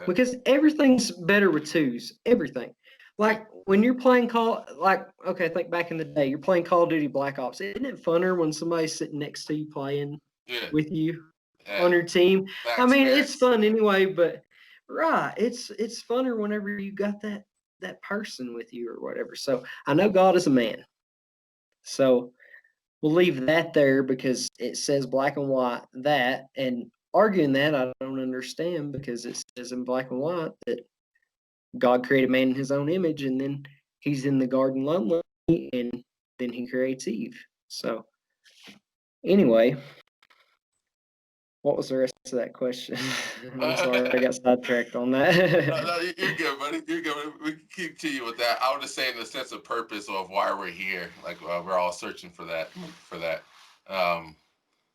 because everything's better with twos. Everything. Like when you're playing okay, think back in the day, you're playing Call of Duty Black Ops. Isn't it funner when somebody's sitting next to you playing Yeah. with you Yeah. on your team? I mean, it's Facts. fun anyway, but right, it's funner whenever you got that person with you or whatever. So I know God is a man. So we'll leave that there because it says black and white that, and arguing that I don't understand because it says in black and white that God created man in his own image, and then he's in the garden lonely, and then he creates Eve. So anyway, what was the rest of that question? I'm sorry, I got sidetracked on No, that. you're good, buddy. You're good. We can keep to you with that. I was just saying the sense of purpose of why we're here. Like we're all searching for that. Um,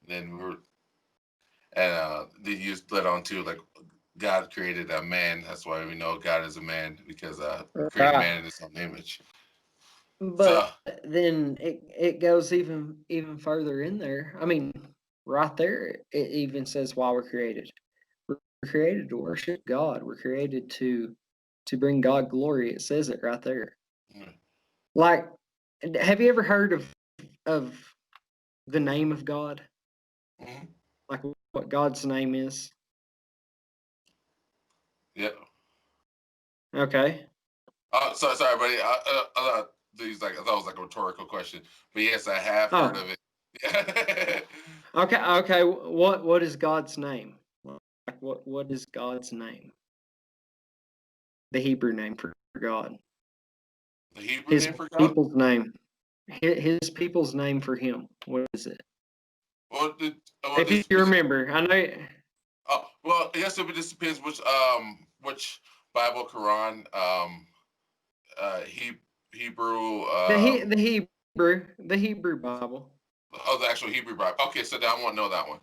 then then you led on to like God created a man. That's why we know God is a man because created Right. man in his own image. So But then it goes even further in there. I mean, right there, it even says why we're created. We're created to worship God. We're created to bring God glory. It says it right there. mm, Like, have you ever heard of the name of God? mhm, Like what God's name is? yeah. Okay. Sorry, buddy. These like I thought it was like a rhetorical question, but yes, I have heard Oh, of it. okay. What is God's name? Like what is God's name? The Hebrew name for God. The Hebrew His name for God. people's name. His people's name for him. What is it? Well, If you remember, I know oh, well, I guess it just depends which Bible, Quran, Hebrew, the Hebrew Bible. oh, the actual Hebrew Bible. Okay, so then I won't know that one.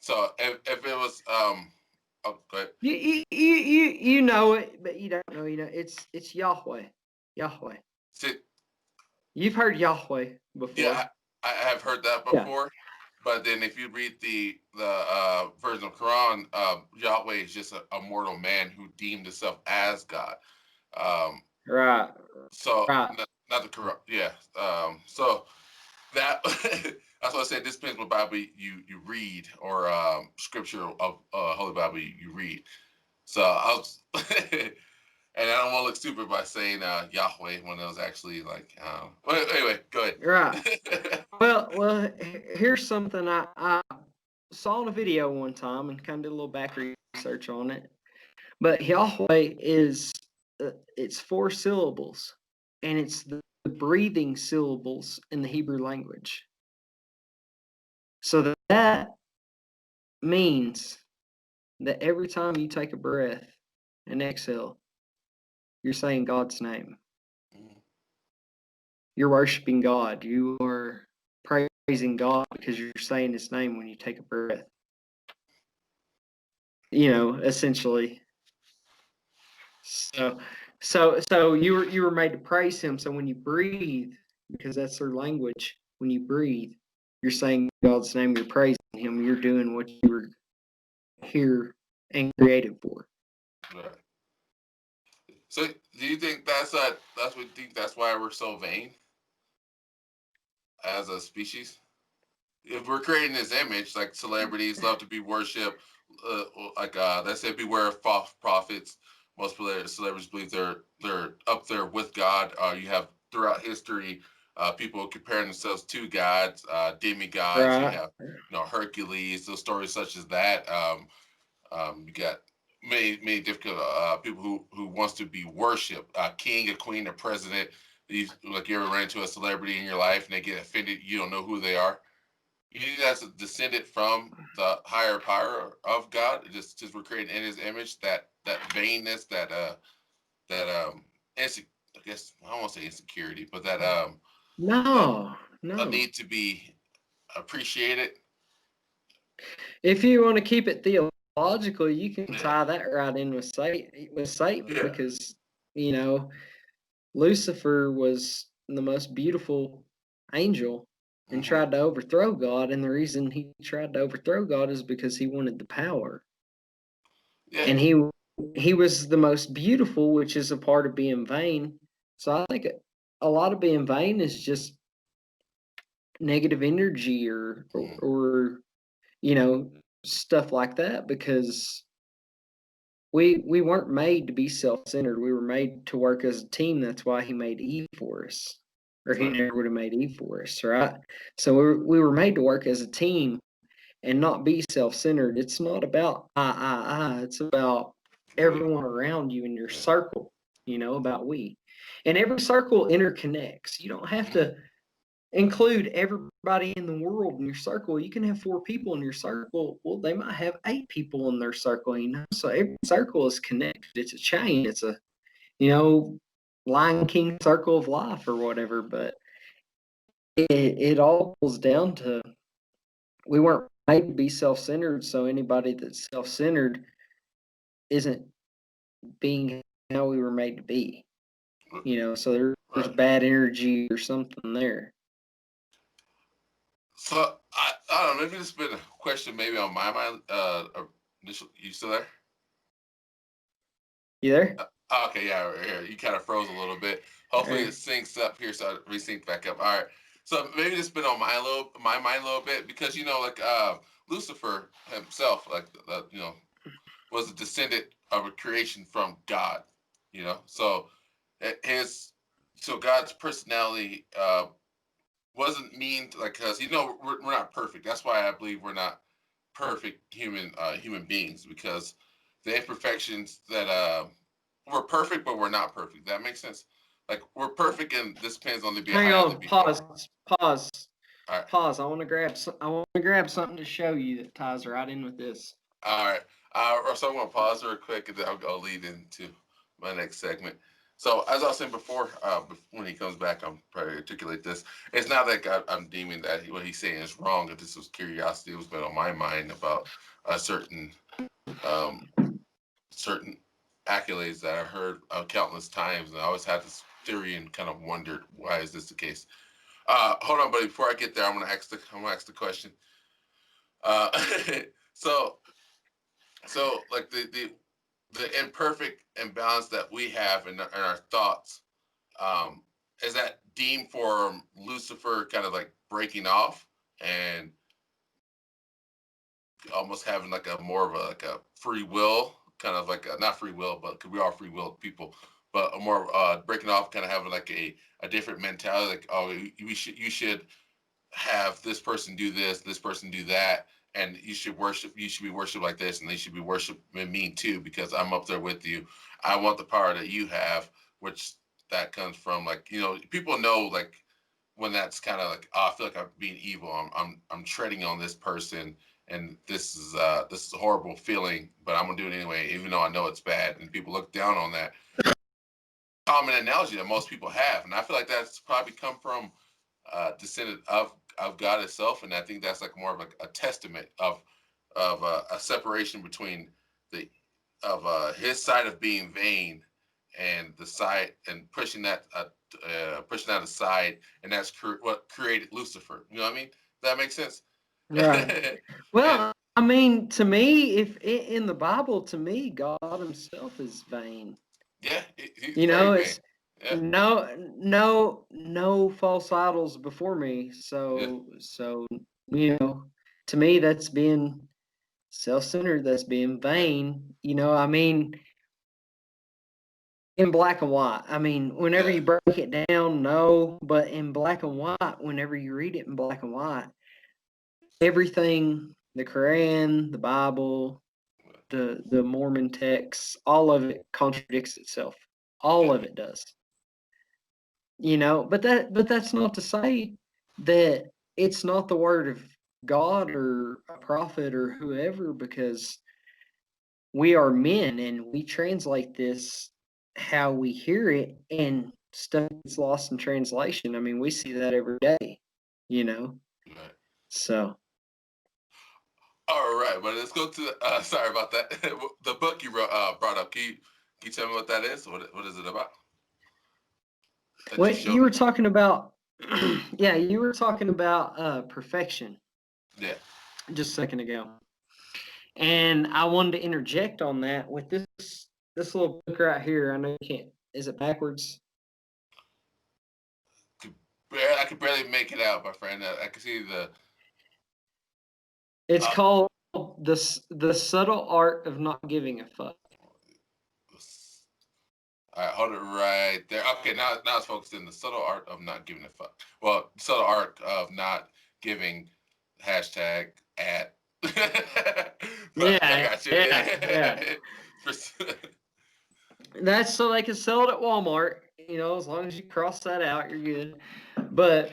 So if it was oh, go ahead. You know it, but you don't know. It's Yahweh. Yahweh. See, You've heard Yahweh before. yeah, I have heard that Yeah. before. But then if you read the version of Quran, Yahweh is just a mortal man who deemed himself as God. Um, Right. so Right. not the Quran, yeah. So that that's what I said. This depends what Bible you read or scripture of Holy Bible you read. So I was, and I don't want to look stupid by saying Yahweh when it was actually like. But anyway, go Right. ahead. Well, here's something I saw in a video one time and kind of did a little back research on it. But Yahweh is it's 4 syllables, and it's the breathing syllables in the Hebrew language. So that means that every time you take a breath and exhale, you're saying God's name. You're worshiping God. You are praising God because you're saying his name when you take a breath. Essentially. So you were made to praise him. So when you breathe, because that's their language, when you breathe, you're saying God's name, you're praising him, you're doing what you were here and created for. Right. So, do you think that's what you think that's why we're so vain as a species? If we're creating this image, like celebrities love to be worshipped, they say beware of false prophets. Most celebrities believe they're up there with God. You have throughout history people comparing themselves to gods, demigods. You Right. have Hercules, those stories such as that. You got many difficult people who wants to be worshipped, a king, a queen, a president. You ever ran into a celebrity in your life and they get offended, you don't know who they are. You think that's a descendant from the higher power of God? Just we're creating in His image, that vainness, I guess I don't want to say insecurity, but that No. a need to be appreciated. If you want to keep it theological, you can Yeah. tie that right in with Satan, Yeah. because Lucifer was the most beautiful angel and tried to overthrow God, and the reason he tried to overthrow God is because he wanted the power. Yeah. And he was the most beautiful, which is a part of being vain. So I think a lot of being vain is just negative energy or stuff like that, because we weren't made to be self-centered. We were made to work as a team. That's why he made Eve for us, or he never would have made Eve for us, right? So we were made to work as a team and not be self-centered. It's not about I. It's about everyone around you in your circle, about we. And every circle interconnects. You don't have to include everybody in the world in your circle. You can have 4 people in your circle. Well, they might have 8 people in their circle, So every circle is connected. It's a chain. It's a, Lion King circle of life or whatever. But it all boils down to we weren't made to be self-centered. So anybody that's self-centered isn't being how we were made to be. So there's bad energy or something there. So I don't know. Maybe this has been a question maybe on my mind. You still there? You there? Okay, yeah, right here. You kind of froze a little bit. Hopefully it syncs up here, so I resync back up. All right. So maybe this has been on my mind a little bit because Lucifer himself, was a descendant of a creation from God. So God's personality wasn't mean because we're not perfect. That's why I believe we're not perfect human beings, because the imperfections that we're perfect, but we're not perfect. That makes sense. Like we're perfect, and this depends on the behind. Hang on, pause. All right. Pause. I want to grab something to show you that ties right in with this. All right. So I'm gonna pause real quick, and then I'll lead into my next segment. So as I was saying before, when he comes back, I'm probably articulate this. It's not like I'm deeming that what he's saying is wrong. If this was curiosity, it was been on my mind about a certain accolades that I heard countless times, and I always had this theory and kind of wondered why is this the case. Hold on, buddy. Before I get there, I'm gonna ask the question. So like the imperfect imbalance that we have in our thoughts, is that deemed for Lucifer kind of like breaking off and almost having like a more of a free will, kind of like not free will, but because we are free will people, but a more breaking off, kind of having like a different mentality, like, oh, you should have this person do this person do that, and you should be worshipped like this, and they should be worshiping me too because I'm up there with you. I want the power that you have, which that comes from people know like when that's kind of like, oh, I feel like I'm being evil. I'm treading on this person, and this is a horrible feeling, but I'm gonna do it anyway, even though I know it's bad. And people look down on that common analogy that most people have, and I feel like that's probably come from descendant of God itself, and I think that's like more of a testament of a separation between his side of being vain and the side and pushing that aside, and that's what created Lucifer. You know what I mean? Does that make sense? Right. Well, I mean, to me, if in the Bible, to me, God Himself is vain. Yeah, he's You very know, vain. it's Yeah, no false idols before me. yeah, So to me, that's being self-centered. That's being yeah, vain. I mean, in black and white. I mean, whenever yeah, you break it down, no, but in black and white, whenever you read it in black and white, everything, the Quran, the Bible, the Mormon texts, all of it contradicts itself. All yeah, of it does. But that's not to say that it's not the word of God or a prophet or whoever, because we are men and we translate this how we hear it, and stuff gets lost in translation. I mean, we see that every day, you know. right. So All right, but let's go to. Sorry about that. The book you brought up. Can you tell me what that is? What is it about? That you what showed you were me. talking about, yeah, you were talking about perfection Yeah. just a second ago. And I wanted to interject on that with this little book right here. I know you can't. Is it backwards? I could barely make it out, my friend. I can see the. It's Uh, called the subtle art of not giving a fuck. all right, hold it right there. Okay, now it's focused in the subtle art of not giving a fuck. Well, subtle art of not giving hashtag at. But I Yeah, got you. yeah, yeah. That's so they can sell it at Walmart. As long as you cross that out, you're good. But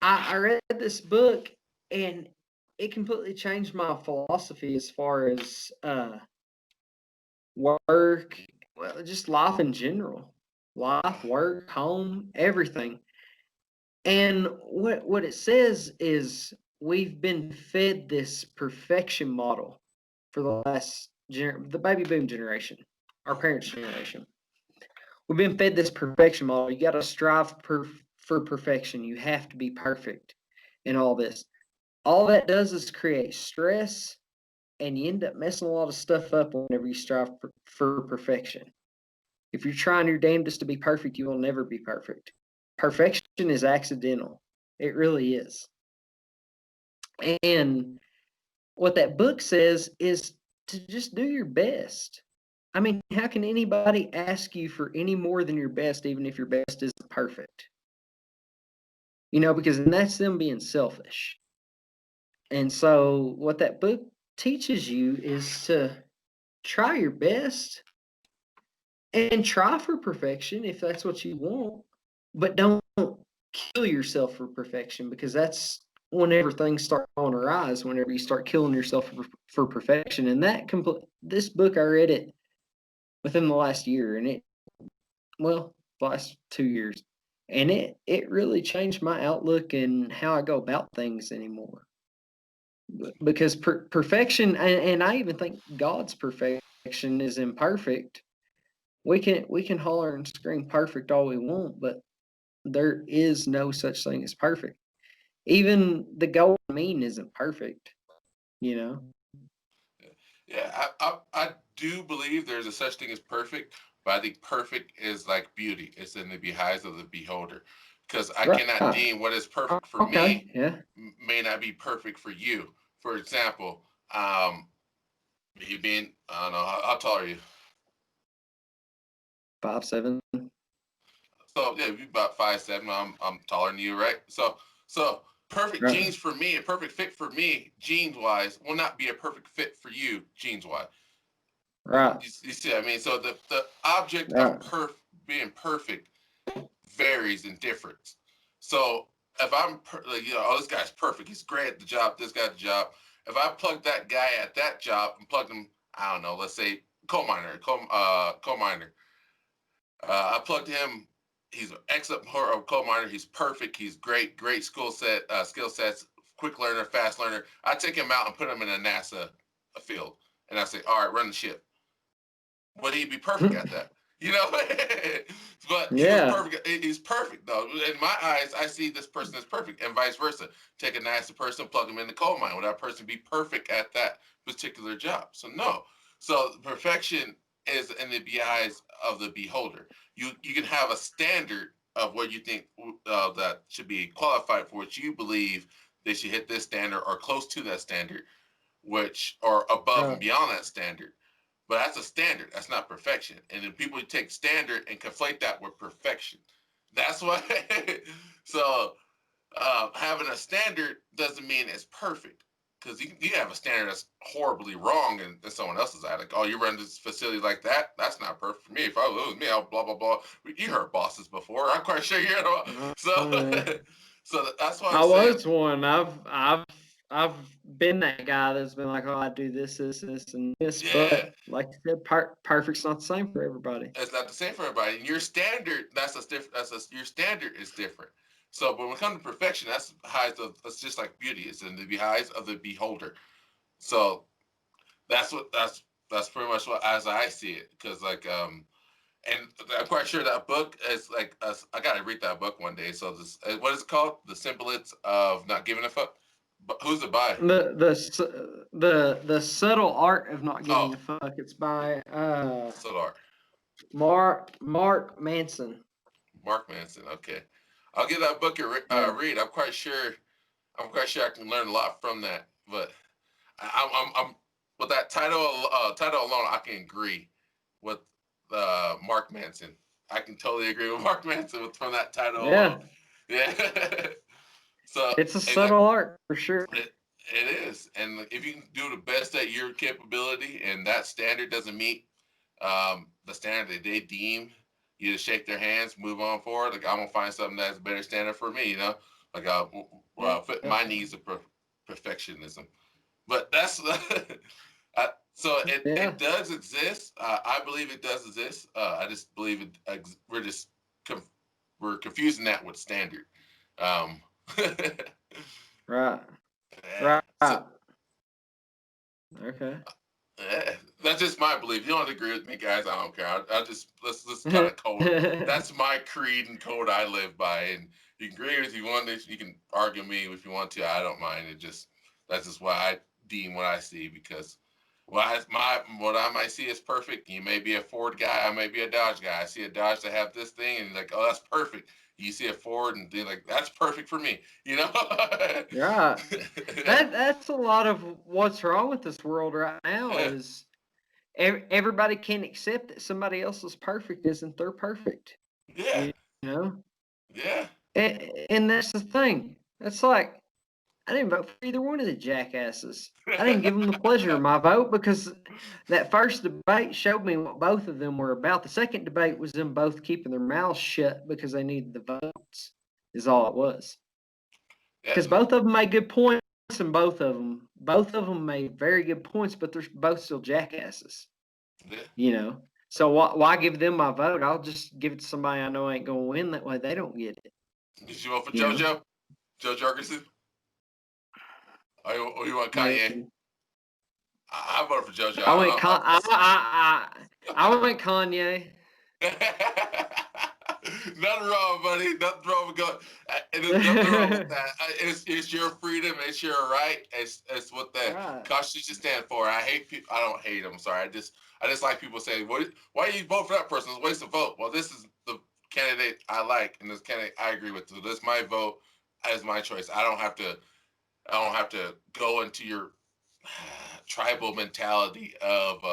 I read this book, and it completely changed my philosophy as far as work, well, just life in general, life, work, home, everything. And what it says is we've been fed this perfection model for the last the baby boom generation, our parents' generation. We've been fed this perfection model. You got to strive for perfection. You have to be perfect in all this. All that does is create stress, and you end up messing a lot of stuff up whenever you strive for perfection. If you're trying your damnedest to be perfect, you will never be perfect. Perfection is accidental. It really is. And what that book says is to just do your best. I mean, how can anybody ask you for any more than your best, even if your best isn't perfect? Because that's them being selfish. And so, what that book teaches you is to try your best and try for perfection if that's what you want, but don't kill yourself for perfection, because that's whenever things start on a rise, whenever you start killing yourself for perfection. And this book, I read it within the last year, and the last 2 years, and it really changed my outlook and how I go about things anymore. Because perfection, and I even think God's perfection is imperfect. We can holler and scream perfect all we want, but there is no such thing as perfect. Even the golden mean isn't perfect, you know? Yeah, I do believe there's a such thing as perfect, but I think perfect is like beauty. It's in the eyes of the beholder. Because I cannot Right. deem what is perfect for Okay. me Yeah. may not be perfect for you. For example, you being, I don't know, how tall are you? 5'7". So yeah, you about 5'7". I'm taller than you, right? So perfect Right. genes for me, a perfect fit for me, genes wise, will not be a perfect fit for you, genes wise. Right. You see what I mean? So the object of Right. being perfect varies in difference. So if I'm, oh, this guy's perfect. He's great at the job. This guy's the job. If I plug that guy at that job and plug him, I don't know, let's say coal miner. I plugged him. He's an excellent coal miner. He's perfect. He's great skill sets, quick learner, fast learner. I take him out and put him in a NASA field, and I say, all right, run the ship. Would he be perfect at that? you know. But he was perfect. He's perfect, though. In my eyes, I see this person as perfect, and vice versa. Take a nasty person, plug them in the coal mine. Would that person be perfect at that particular job? So no. So perfection is in the eyes of the beholder. You can have a standard of what you think that should be qualified for what you believe they should hit this standard or close to that standard, which or above and beyond that standard. But that's a standard. That's not perfection. And then people take standard and conflate that with perfection. That's why. So having a standard doesn't mean it's perfect. Because you have a standard that's horribly wrong in someone else's eye. Like, oh, you run this facility like that? That's not perfect for me. If it was me, I'll blah, blah, blah. You heard bosses before. I'm quite sure you heard about. So, so that's why I was one. I've been that guy that's been like, oh, I do this, and this. Yeah. But like you said, perfect's not the same for everybody. It's not the same for everybody. And your standard, your standard is different. So, but when it comes to perfection, that's just like beauty. It's in the eyes of the beholder. So that's pretty much what as I see it. Because and I'm quite sure that book is like I gotta read that book one day. So this, what is it called? The Semblance of Not Giving a Fuck. But who's it by? The Subtle Art of Not Giving a Fuck. It's by Subtle Art. Mark Manson. Mark Manson. Okay, I'll give that book a read. I'm quite sure I can learn a lot from that. But I'm with that title alone, I can agree with Mark Manson. I can totally agree with Mark Manson from that title alone. Yeah. So it's a subtle art for sure. It is, and if you can do the best at your capability, and that standard doesn't meet the standard that they deem, you just shake their hands, move on forward. Like I'm gonna find something that's a better standard for me, you know. Like fit my needs of perfectionism. But that's so it does exist. I believe it does exist. I just believe we're confusing that with standard. Right. Yeah. So, okay. That's just my belief. You don't agree with me, guys. I don't care. I just let's kind of code. That's my creed and code I live by. And you can agree with you want to. You can argue me if you want to. I don't mind. That's just why I deem what I see because what I might see is perfect. You may be a Ford guy. I may be a Dodge guy. I see a Dodge that have this thing and like, oh, that's perfect. You see a Ford and they're like, that's perfect for me. You know? Yeah. That's a lot of what's wrong with this world right now is everybody can't accept that somebody else's perfect isn't their perfect. Yeah. You know? Yeah. And that's the thing. It's like, I didn't vote for either one of the jackasses. I didn't give them the pleasure of my vote because that first debate showed me what both of them were about. The second debate was them both keeping their mouths shut because they needed the votes, is all it was. Because both of them made good points, and both of them made very good points, but they're both still jackasses. Yeah. You know? So why give them my vote? I'll just give it to somebody I know ain't going to win. That way they don't get it. Did you vote for JoJo? Joe Jorgensen? Or you want Kanye? I voted for JoJo. I went Kanye. Nothing wrong, buddy. Nothing wrong with going. There's nothing wrong with that. It's your freedom. It's your right. It's what the Constitution stands for. I hate people. I don't hate them. Sorry. I just like people saying, why do you vote for that person? It's a waste of vote. Well, this is the candidate I like, and this candidate I agree with. So this is my vote. As my choice. I don't have to go into your tribal mentality of.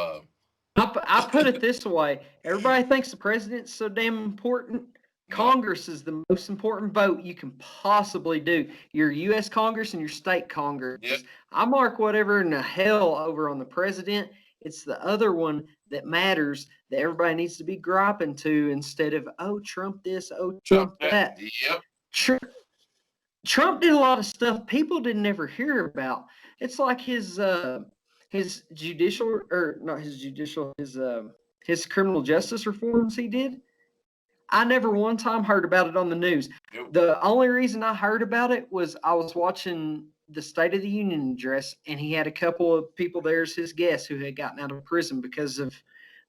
I put it this way: everybody thinks the president's so damn important. Congress is the most important vote you can possibly do. Your U.S. Congress and your state Congress. Yep. I mark whatever in the hell over on the president. It's the other one that matters that everybody needs to be griping to instead of, oh, Trump this, oh, Trump that. Yep. Trump did a lot of stuff people didn't ever hear about. It's like his criminal justice reforms he did. I never one time heard about it on the news. Nope. The only reason I heard about it was I was watching the State of the Union address, and he had a couple of people there as his guests who had gotten out of prison because of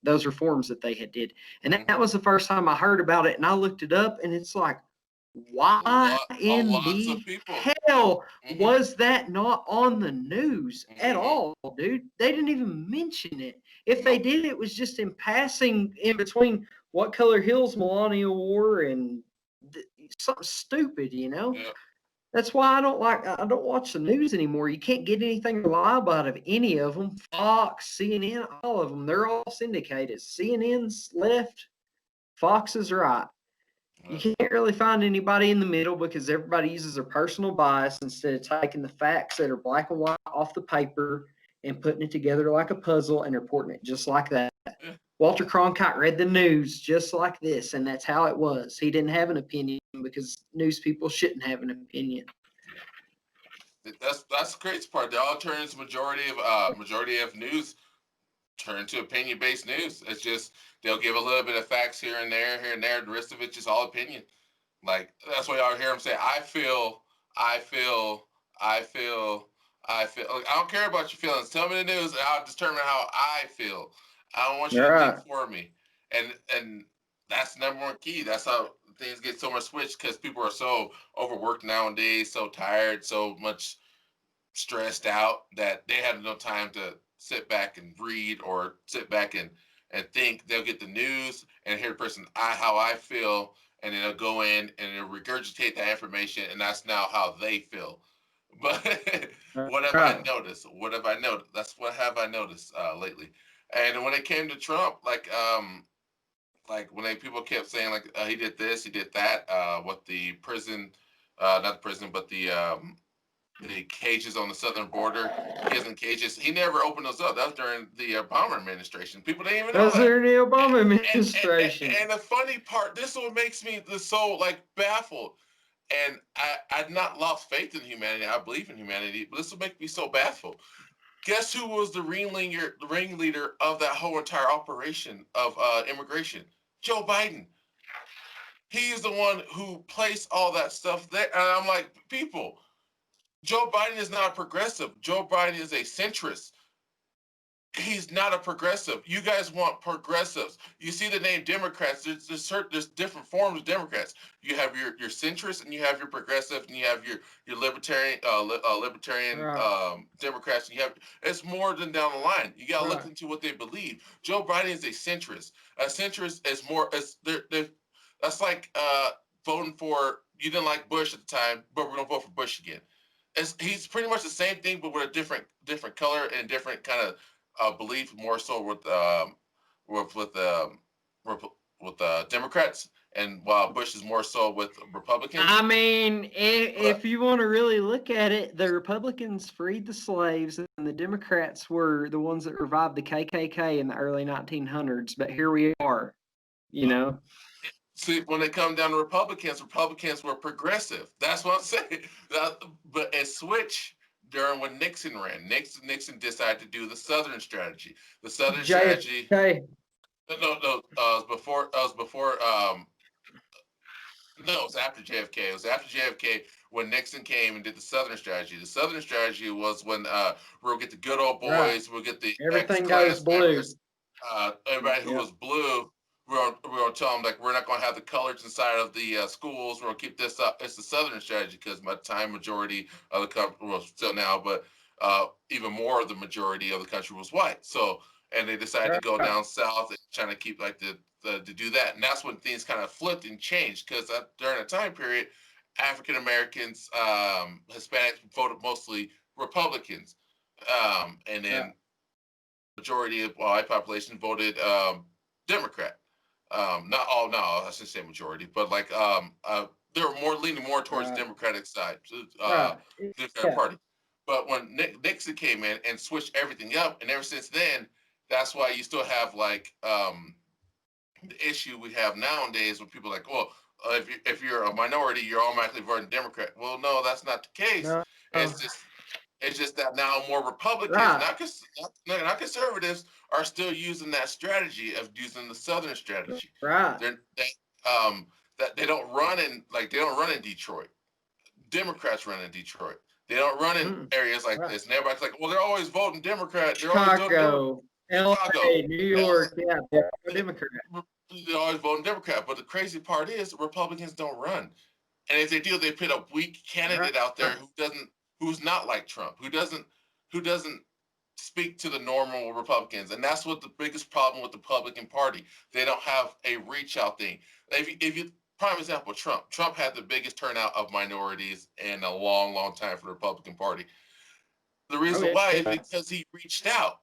those reforms that they had did. And that was the first time I heard about it. And I looked it up, and it's like, why in lots the of people. hell Mhm. was that not on the news at Mhm. all, dude? They didn't even mention it. If they did, it was just in passing in between what color heels Melania wore and something stupid, you know? Yeah. That's why I don't watch the news anymore. You can't get anything reliable out of any of them. Fox, CNN, all of them. They're all syndicated. CNN's left, Fox is right. You can't really find anybody in the middle because everybody uses their personal bias instead of taking the facts that are black and white off the paper and putting it together like a puzzle and reporting it just like that. Yeah. Walter Cronkite read the news just like this, and that's how it was. He didn't have an opinion because news people shouldn't have an opinion. That's the crazy part. They all turn into majority of news turn to opinion based news. It's just they'll give a little bit of facts here and there. The rest of it just all opinion. Like that's why y'all hear them say, I feel. Like, I don't care about your feelings. Tell me the news, and I'll determine how I feel. I don't want you to think for me. And that's the number one key. That's how things get so much switched because people are so overworked nowadays, so tired, so much stressed out that they have no time to sit back and read or sit back and think. They'll get the news and hear the person how I feel, and then they'll go in and they'll regurgitate that information, and that's now how they feel. But what have I noticed? That's what have I noticed lately. And when it came to Trump, like when people kept saying like he did this, he did that, what the prison, not the prison, but the cages on the southern border, kids in cages. He never opened those up. That was during the Obama administration. People didn't even know that. During the Obama administration. And the funny part, this is what makes me so like baffled. And I've not lost faith in humanity. I believe in humanity, but this will make me so baffled. Guess who was the ringleader of that whole entire operation of immigration? Joe Biden. He is the one who placed all that stuff there. And I'm like, people, Joe Biden is not a progressive. Joe Biden is a centrist. He's not a progressive. You guys want progressives. You see the name Democrats. There's different forms of Democrats. You have your centrist, and you have your progressive, and you have your libertarian Democrats. And you have it's more than down the line. You got to look into what they believe. Joe Biden is a centrist. A centrist is more as that's like voting for you didn't like Bush at the time, but we're gonna vote for Bush again. He's pretty much the same thing, but with a different color and different kind of belief, more so with Democrats, and while Bush is more so with Republicans. I mean, if you want to really look at it, the Republicans freed the slaves, and the Democrats were the ones that revived the KKK in the early 1900s. But here we are, you know. See, when it comes down to Republicans were progressive. That's what I'm saying. But it switched during when Nixon ran. Nixon decided to do the Southern strategy. The Southern strategy. No, it was before. No, it was after JFK. It was after JFK when Nixon came and did the Southern strategy. The Southern strategy was when we'll get the good old boys, we'll get the everything goes blue. Everybody who was blue. We're gonna tell them like we're not gonna have the colors inside of the schools. We're gonna keep this up. It's the Southern strategy because by the time majority of the country, well, still now, but even more of the majority of the country was white. So and they decided to go down south and trying to keep like to do that. And that's when things kind of flipped and changed because during a time period, African Americans, Hispanics voted mostly Republicans, and then majority of white population voted Democrat. Not all, no, I shouldn't say majority, but like they were leaning more towards the Democratic side, Democratic Party. But when Nixon came in and switched everything up, and ever since then, that's why you still have like the issue we have nowadays when people are like, well, if you're a minority, you're automatically voting Democrat. Well, no, that's not the case. No. It's just that now more Republicans, not conservatives, are still using that strategy of using the Southern strategy. Right. That they don't run in Detroit. Democrats run in Detroit. They don't run in areas like this. And everybody's like, well, they're always voting Democrat. They're always voting Democrat. Chicago. LA, New York, yeah, they're Democrat. They're always voting Democrat. But the crazy part is Republicans don't run. And if they do, they put a weak candidate out there who's not like Trump, who doesn't speak to the normal Republicans. And that's what the biggest problem with the Republican Party. They don't have a reach out thing. If you prime example, Trump had the biggest turnout of minorities in a long, long time for the Republican Party. The reason why is because he reached out.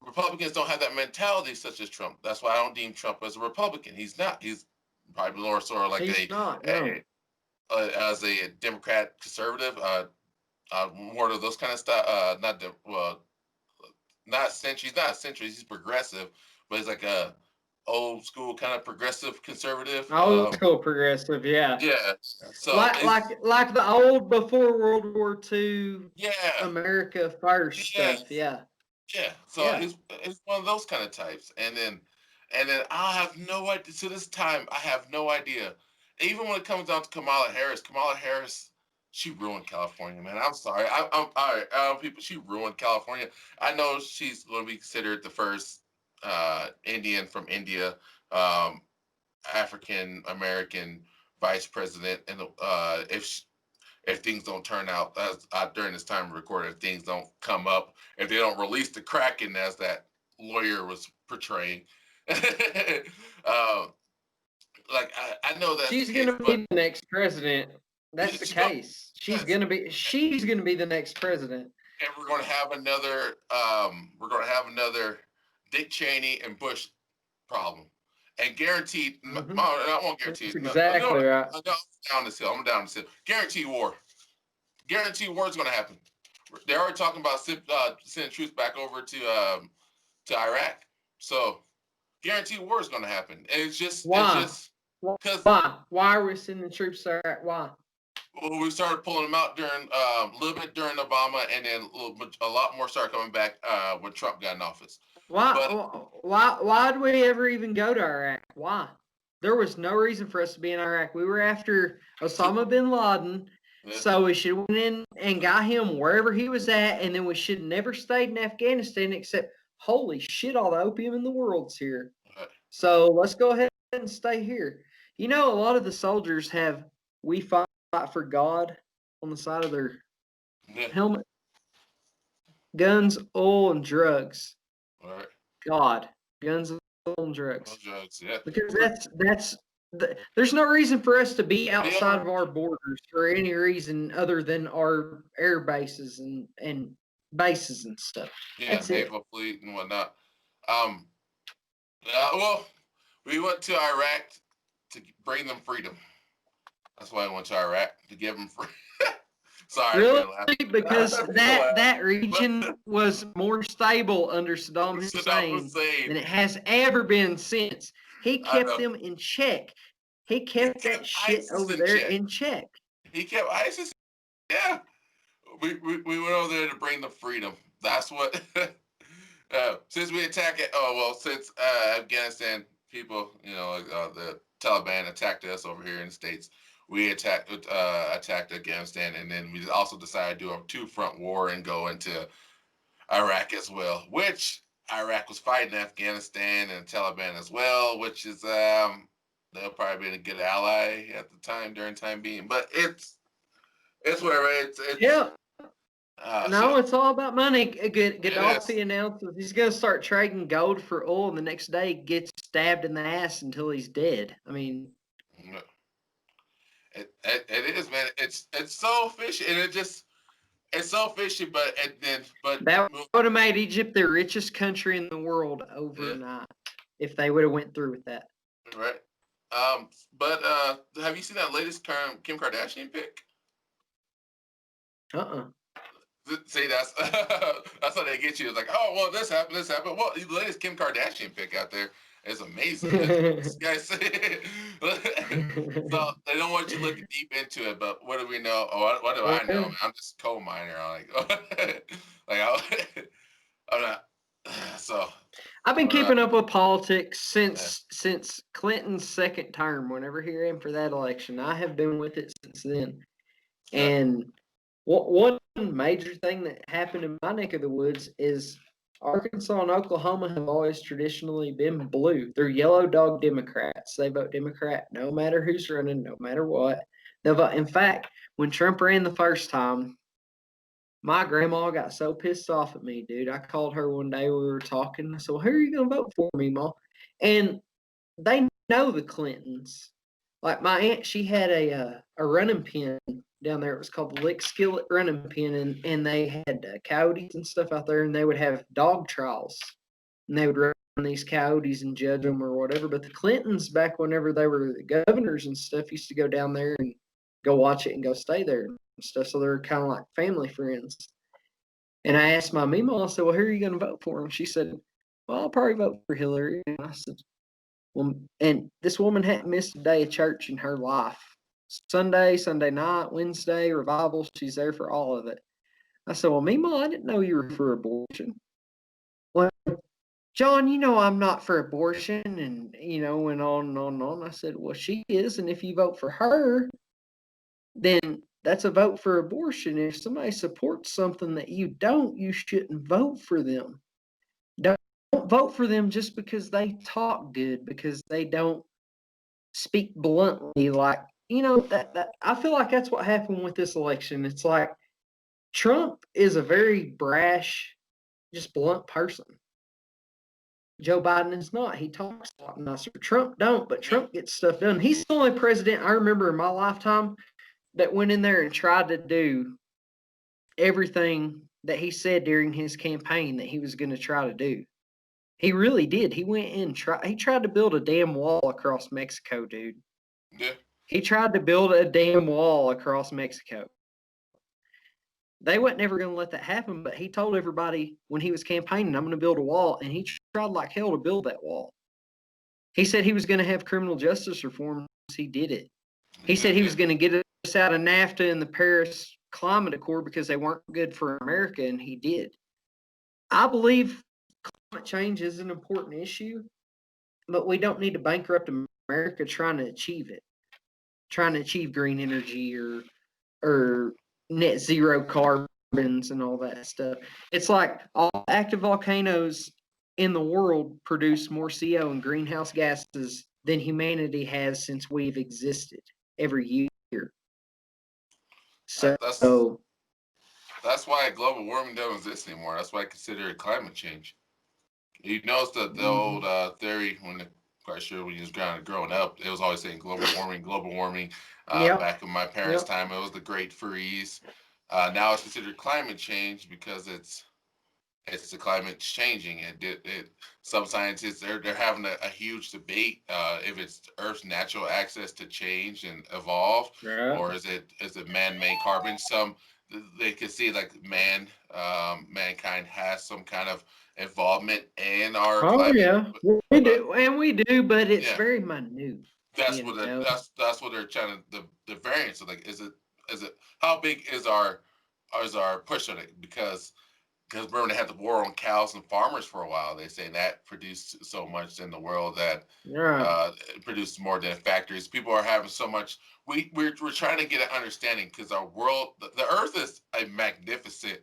Republicans don't have that mentality such as Trump. That's why I don't deem Trump as a Republican. He's not. He's probably more sort of like as a Democrat conservative, more of those kind of stuff. Not centrist. He's not a centrist. He's progressive, but he's like a old school kind of progressive conservative. Old school progressive, yeah. Yeah. So like the old before World War II. Yeah. America first stuff. Yeah. Yeah. So it's one of those kind of types, and then I have no idea. To this time, I have no idea. Even when it comes down to Kamala Harris, she ruined California, man. I'm sorry. I'm all right. People, she ruined California. I know she's going to be considered the first Indian from India, African American vice president, and if things don't turn out as during this time of recording, if things don't come up, if they don't release the Kraken as that lawyer was portraying, like I know that she's going to be the next president. That's the case. She's going to be the next president. And we're going to have another Dick Cheney and Bush problem. And guaranteed, I won't guarantee it. Exactly right. I'm down this hill. Guaranteed war. Guaranteed war is going to happen. They're already talking about sending troops back over to Iraq. So guaranteed war is going to happen. And it's just why? Why are we sending troops to Iraq? Why? Well, we started pulling them out during a little bit during Obama, and then a lot more started coming back when Trump got in office. Why did we ever even go to Iraq? Why? There was no reason for us to be in Iraq. We were after Osama bin Laden, so we should have went in and got him wherever he was at, and then we should have never stayed in Afghanistan except, holy shit, all the opium in the world's here. Right. So let's go ahead and stay here. You know, a lot of the soldiers have "We Fight for God" on the side of their helmet. Guns, oil, and drugs. All right. God, guns, oil, and drugs. Yeah. Because there's no reason for us to be outside of our borders for any reason other than our air bases and bases and stuff. Yeah, naval fleet and whatnot. Well, we went to Iraq to bring them freedom. That's why I went to Iraq, to give them freedom. Sorry. Really? Because that region was more stable under Saddam Hussein than it has ever been since. He kept them in check. He kept that shit over there in check. He kept ISIS. Yeah. We went over there to bring them freedom. That's what. Since we attack it. Since Afghanistan people, the Taliban attacked us over here in the States. We attacked Afghanistan, and then we also decided to do a two-front war and go into Iraq as well, which Iraq was fighting Afghanistan and Taliban as well, which is they'll probably been a good ally at the time during time being, but it's whatever. It's it's all about money. Gaddafi announces he's going to start trading gold for oil, and the next day gets stabbed in the ass until he's dead. I mean. It is, man. It's so fishy, and it's so fishy. But that would have made Egypt the richest country in the world overnight if they would have went through with that. Right. But have you seen that latest Kim Kardashian pic? See, that's how they get you. It's like, oh well, this happened. Well, the latest Kim Kardashian pic out there. It's amazing. This guy said. So they don't want you looking deep into it, but what do we know? What do I know? I'm just a coal miner. I'm not. So I've been keeping up with politics since Clinton's second term. Whenever he ran for that election, I have been with it since then. And one major thing that happened in my neck of the woods is Arkansas and Oklahoma have always traditionally been blue. They're yellow dog Democrats. They vote Democrat no matter who's running, no matter what. They'll vote. In fact, when Trump ran the first time, my grandma got so pissed off at me, dude. I called her one day. We were talking. I said, well, who are you going to vote for, me, Ma? And they know the Clintons. Like my aunt, she had a running pin down there. It was called the Lick Skillet Running Pin, and they had coyotes and stuff out there, and they would have dog trials, and they would run these coyotes and judge them or whatever. But the Clintons, back whenever they were the governors and stuff, used to go down there and go watch it and go stay there and stuff. So they were kind of like family friends. And I asked my Mima, I said, well, who are you going to vote for? And she said, well, I'll probably vote for Hillary. And I said, well, and this woman hadn't missed a day of church in her life. Sunday, Sunday night, Wednesday, revival, she's there for all of it. I said, well, Mima, I didn't know you were for abortion. Well, John, you know I'm not for abortion, and, went on and on and on. I said, well, she is, and if you vote for her, then that's a vote for abortion. If somebody supports something that you don't, you shouldn't vote for them. Don't vote for them just because they talk good, because they don't speak bluntly. Like, that I feel like that's what happened with this election. It's like Trump is a very brash, just blunt person. Joe Biden is not. He talks a lot nicer. Trump don't, but Trump gets stuff done. He's the only president I remember in my lifetime that went in there and tried to do everything that he said during his campaign that he was going to try to do. He really did. He went in and he tried to build a damn wall across Mexico, dude. Yeah. He tried to build a damn wall across Mexico. They weren't never going to let that happen, but he told everybody when he was campaigning, I'm going to build a wall, and he tried like hell to build that wall. He said he was going to have criminal justice reform. He did it. He said he was going to get us out of NAFTA and the Paris Climate Accord because they weren't good for America, and he did. I believe climate change is an important issue, but we don't need to bankrupt America trying to achieve it, trying to achieve green energy or net zero carbons and all that stuff. It's like all active volcanoes in the world produce more CO and greenhouse gases than humanity has since we've existed every year. So that's why global warming doesn't exist anymore. That's why I consider it climate change. You notice the old theory quite sure when you was growing up, it was always saying global warming, global warming. Yep. Back in my parents' time, it was the Great Freeze. Now it's considered climate change because it's the climate's changing. Some scientists they're having a huge debate if it's Earth's natural access to change and evolve, or is it man-made carbon? Some they can see like mankind has some kind of involvement in our climate. Yeah, we do, but it's very minute. That's what that's what they're trying to the variance. Like, is it how big is our push on it? Because remember they had the war on cows and farmers for a while. They say that produced so much in the world that it produced more than factories. People are having so much. We're trying to get an understanding because our world, the Earth is a magnificent,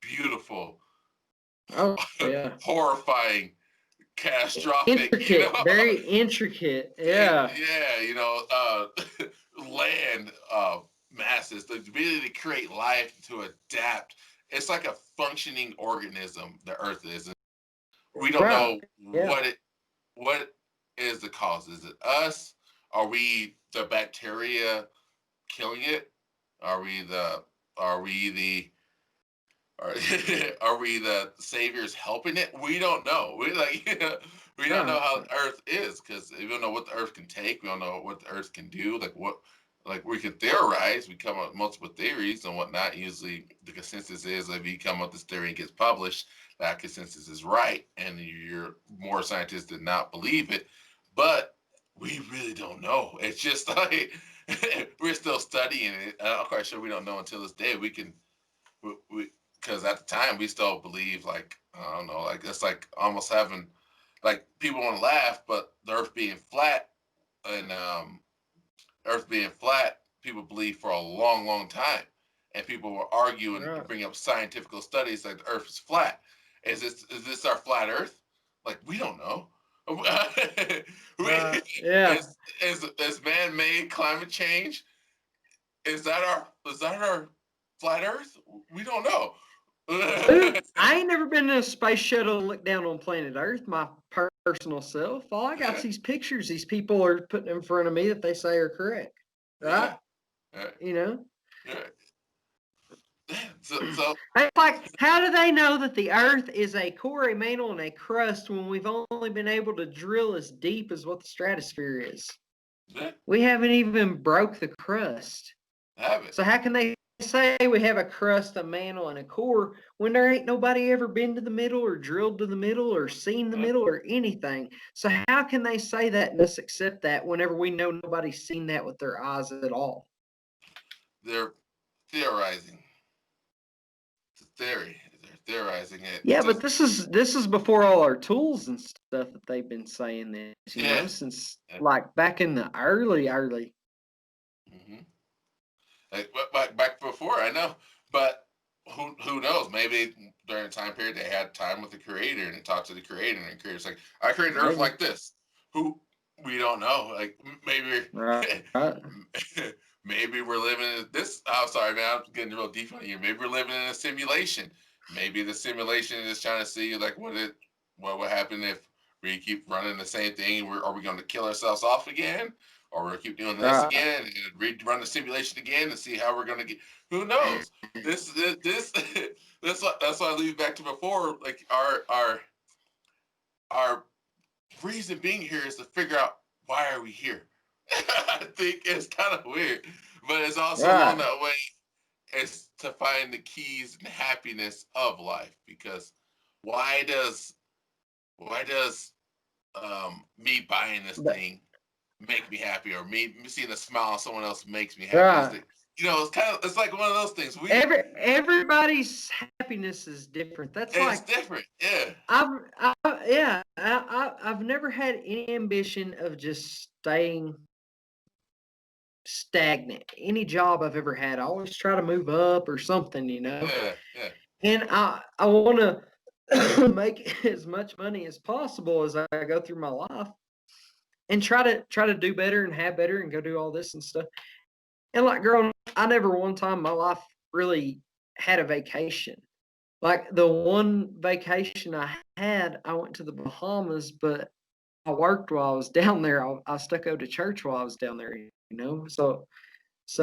beautiful, horrifying, catastrophic, intricate, very intricate. Yeah, land masses. The ability to create life, to adapt. It's like a functioning organism. The Earth is. We don't know what is the cause. Is it us? Are we the bacteria killing it? Are we the saviors helping it? We don't know. We don't know how the Earth is because we don't know what the Earth can take. We don't know what the Earth can do. Like we can theorize. We come up with multiple theories and whatnot. Usually the consensus is if you come up with this theory and gets published, that consensus is right, and you're more scientists did not believe it. But we really don't know. It's just like we're still studying it. I'm quite sure we don't know until this day. We because at the time we still believe like I don't know, like it's like almost having like people want to laugh, but the Earth being flat and Earth being flat, people believe for a long time, and people were arguing and bring up scientific studies like the Earth is flat, Is this our flat Earth? Like, we don't know. Yeah. Is man-made climate change? Is that our flat Earth? We don't know. Dude, I ain't never been in a space shuttle and looked down on planet Earth, my personal self. All I got is these pictures these people are putting in front of me that they say are correct. Right? Yeah. You know? Yeah. So It's like, how do they know that the Earth is a core, a mantle, and a crust when we've only been able to drill as deep as what the stratosphere is? yeah, We haven't even broke the crust. have it. So how can they say we have a crust, a mantle, and a core when there ain't nobody ever been to the middle or drilled to the middle or seen the middle or anything? So how can they say that and us accept that whenever we know nobody's seen that with their eyes at all? They're theorizing. It's a theory. They're theorizing it. Yeah, but this is before all our tools and stuff that they've been saying this, you know, since like back in the early. Mm-hmm. Like back before, I know, but who knows? Maybe during a time period they had time with the creator and they talked to the creator, and the creator's like, I created Earth like this. Who we don't know. Like maybe Right. maybe we're living in this. Oh, sorry, man, I'm getting real deep on you. Maybe we're living in a simulation. Maybe the simulation is trying to see like what would happen if we keep running the same thing. Are we going to kill ourselves off again? Or we'll keep doing this again and rerun the simulation again and see how we're going to get. Who knows? This that's why I leave back to before. Like our reason being here is to figure out why are we here. I think it's kind of weird, but it's also along that way. It's to find the keys and happiness of life, because why does me buying this thing make me happy, or me seeing a smile on someone else makes me happy? It's like one of those things. Everybody's happiness is different. It's different. Yeah. I've never had any ambition of just staying stagnant. Any job I've ever had, I always try to move up or something, you know. Yeah. And I want to make as much money as possible as I go through my life, and try to do better and have better and go do all this and stuff. And like growing up, I never one time in my life really had a vacation. Like the one vacation I had, I went to the Bahamas, but I worked while I was down there. I stuck out to church while I was down there, you know. So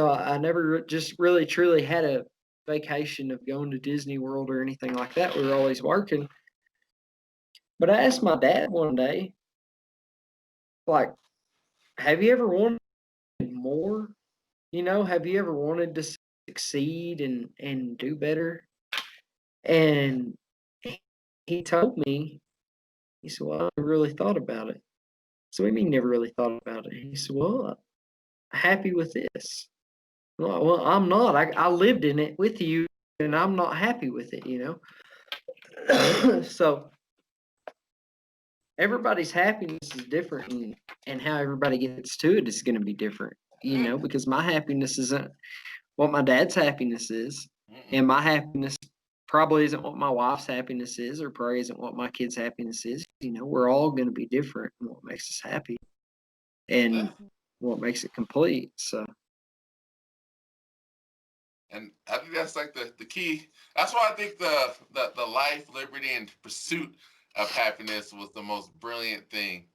I never just really truly had a vacation of going to Disney World or anything like that. We were always working. But I asked my dad one day, like, have you ever wanted more? You know, have you ever wanted to succeed and do better? And he told me, he said, well, I never really thought about it. So what do you mean never really thought about it? He said, well, I'm happy with this. Well, I'm not. I lived in it with you, and I'm not happy with it, you know? So everybody's happiness is different, and how everybody gets to it is going to be different, you know, because my happiness isn't what my dad's happiness is, and my happiness probably isn't what my wife's happiness is, or probably isn't what my kid's happiness is. You know, we're all going to be different in what makes us happy and what makes it complete. So. And I think that's like the key. That's why I think the life, liberty, and pursuit of happiness was the most brilliant thing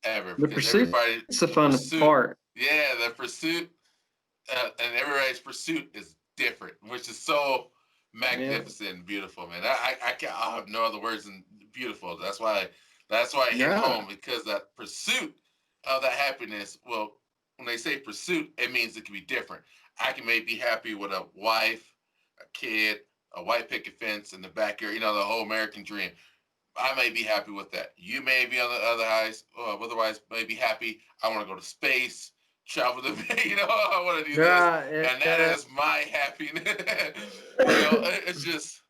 ever. The pursuit. It's the funnest part. Yeah, the pursuit, and everybody's pursuit is different, which is so magnificent and beautiful, man. I have no other words than beautiful. That's why I hit home, because that pursuit of that happiness. Well, when they say pursuit, it means it can be different. I can maybe be happy with a wife, a kid, a white picket fence in the backyard. You know, the whole American dream. I may be happy with that. You may be on the otherwise may be happy. I want to go to space, travel to, I want to do this, and that is my happiness. It's just,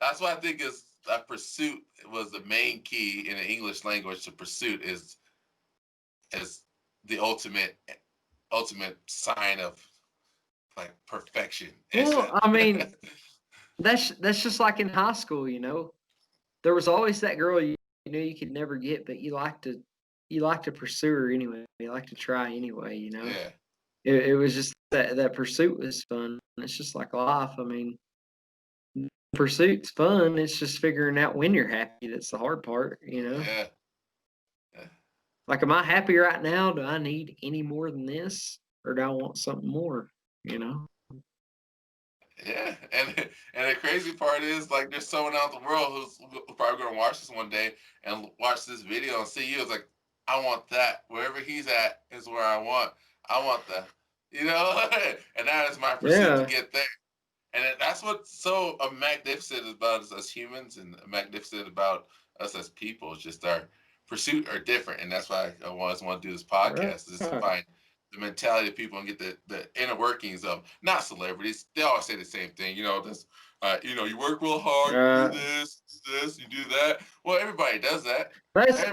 that's what I think is that pursuit was the main key in the English language. The pursuit is the ultimate sign of like perfection. Well, I mean, that's just like in high school, you know. there was always that girl you knew you could never get, but you like to pursue her anyway. You like to try anyway, you know. Yeah. It was just that pursuit was fun. It's just like life. I mean, pursuit's fun. It's just figuring out when you're happy. That's the hard part, you know. Yeah. Yeah. Like, am I happy right now? Do I need any more than this, or do I want something more? You know. Yeah, and the crazy part is, like, there's someone out in the world who's probably gonna watch this one day and watch this video and see you. It's like, I want that. Wherever he's at is where I want. I want that. You know, and that is my pursuit to Yeah. get there. And that's what's so magnificent about us as humans, and magnificent about us as people. It's just our pursuit are different, and that's why I always want to do this Right. podcast, is to find the mentality of people and get the inner workings of, not celebrities. They always say the same thing. This, you work real hard, you do this, you do that. Well, everybody does that.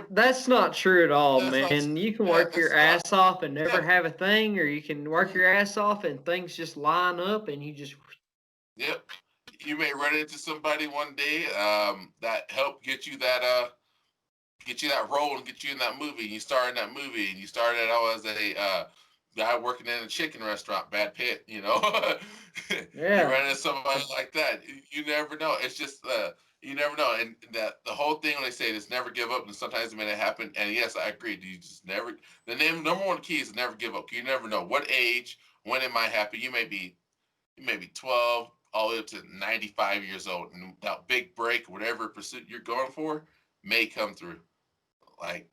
That's not true at all, That's not. man. You can Yeah, work your it's not. ass off and never Yeah. have a thing, or you can work your ass off and things just line up and you just. Yep. You may run into somebody one day that helped get you that role and get you in that movie. You star in that movie, and you started out as a guy working in a chicken restaurant, Bad Pit. You Yeah. run into somebody like that. You never know. It's just you never know. And that the whole thing when they say is never give up, and sometimes it may not happen. And yes, I agree. You just never. Number one key is never give up. You never know what age, when it might happen. You may be 12 all the way up to 95 years old, and that big break, whatever pursuit you're going for, may come through. Like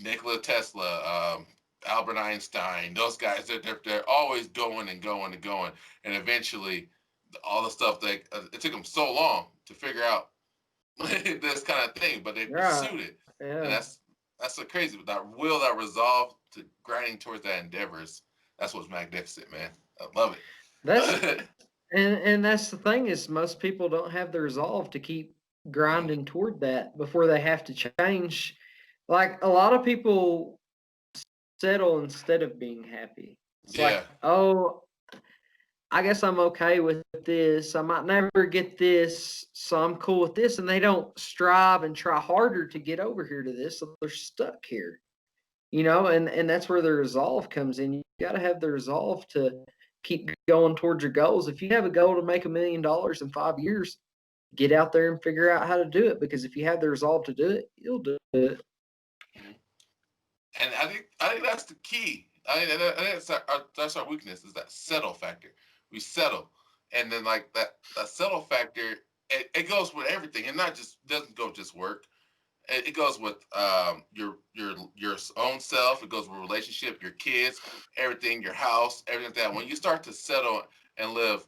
Nikola Tesla, Albert Einstein, those guys, they're always going and going and going, and eventually, all the stuff that it took them so long to figure out this kind of thing, but they Right. pursued it, and Yeah. that's so crazy. But that will, that resolve to grinding towards that endeavors, that's what's magnificent, man. I love That's it. and that's the thing is most people don't have the resolve to keep Mm, grinding toward that before they have to change. Like a lot of people settle instead of being happy. It's like, yeah, oh, I guess I'm okay with this. I might never get this, so I'm cool with this. And they don't strive and try harder to get over here to this, so they're stuck here. And that's where the resolve comes in. You got to have the resolve to keep going towards your goals. If you have a goal to make $1 million in 5 years, get out there and figure out how to do it. Because if you have the resolve to do it, you'll do it. and I think that's the key. I think that's our weakness, is that settle factor. We settle, and then like that settle factor, it goes with everything, and not just doesn't go just work. It goes with your own self. It goes with relationship, your kids, everything, your house, everything like that. When you start to settle and live,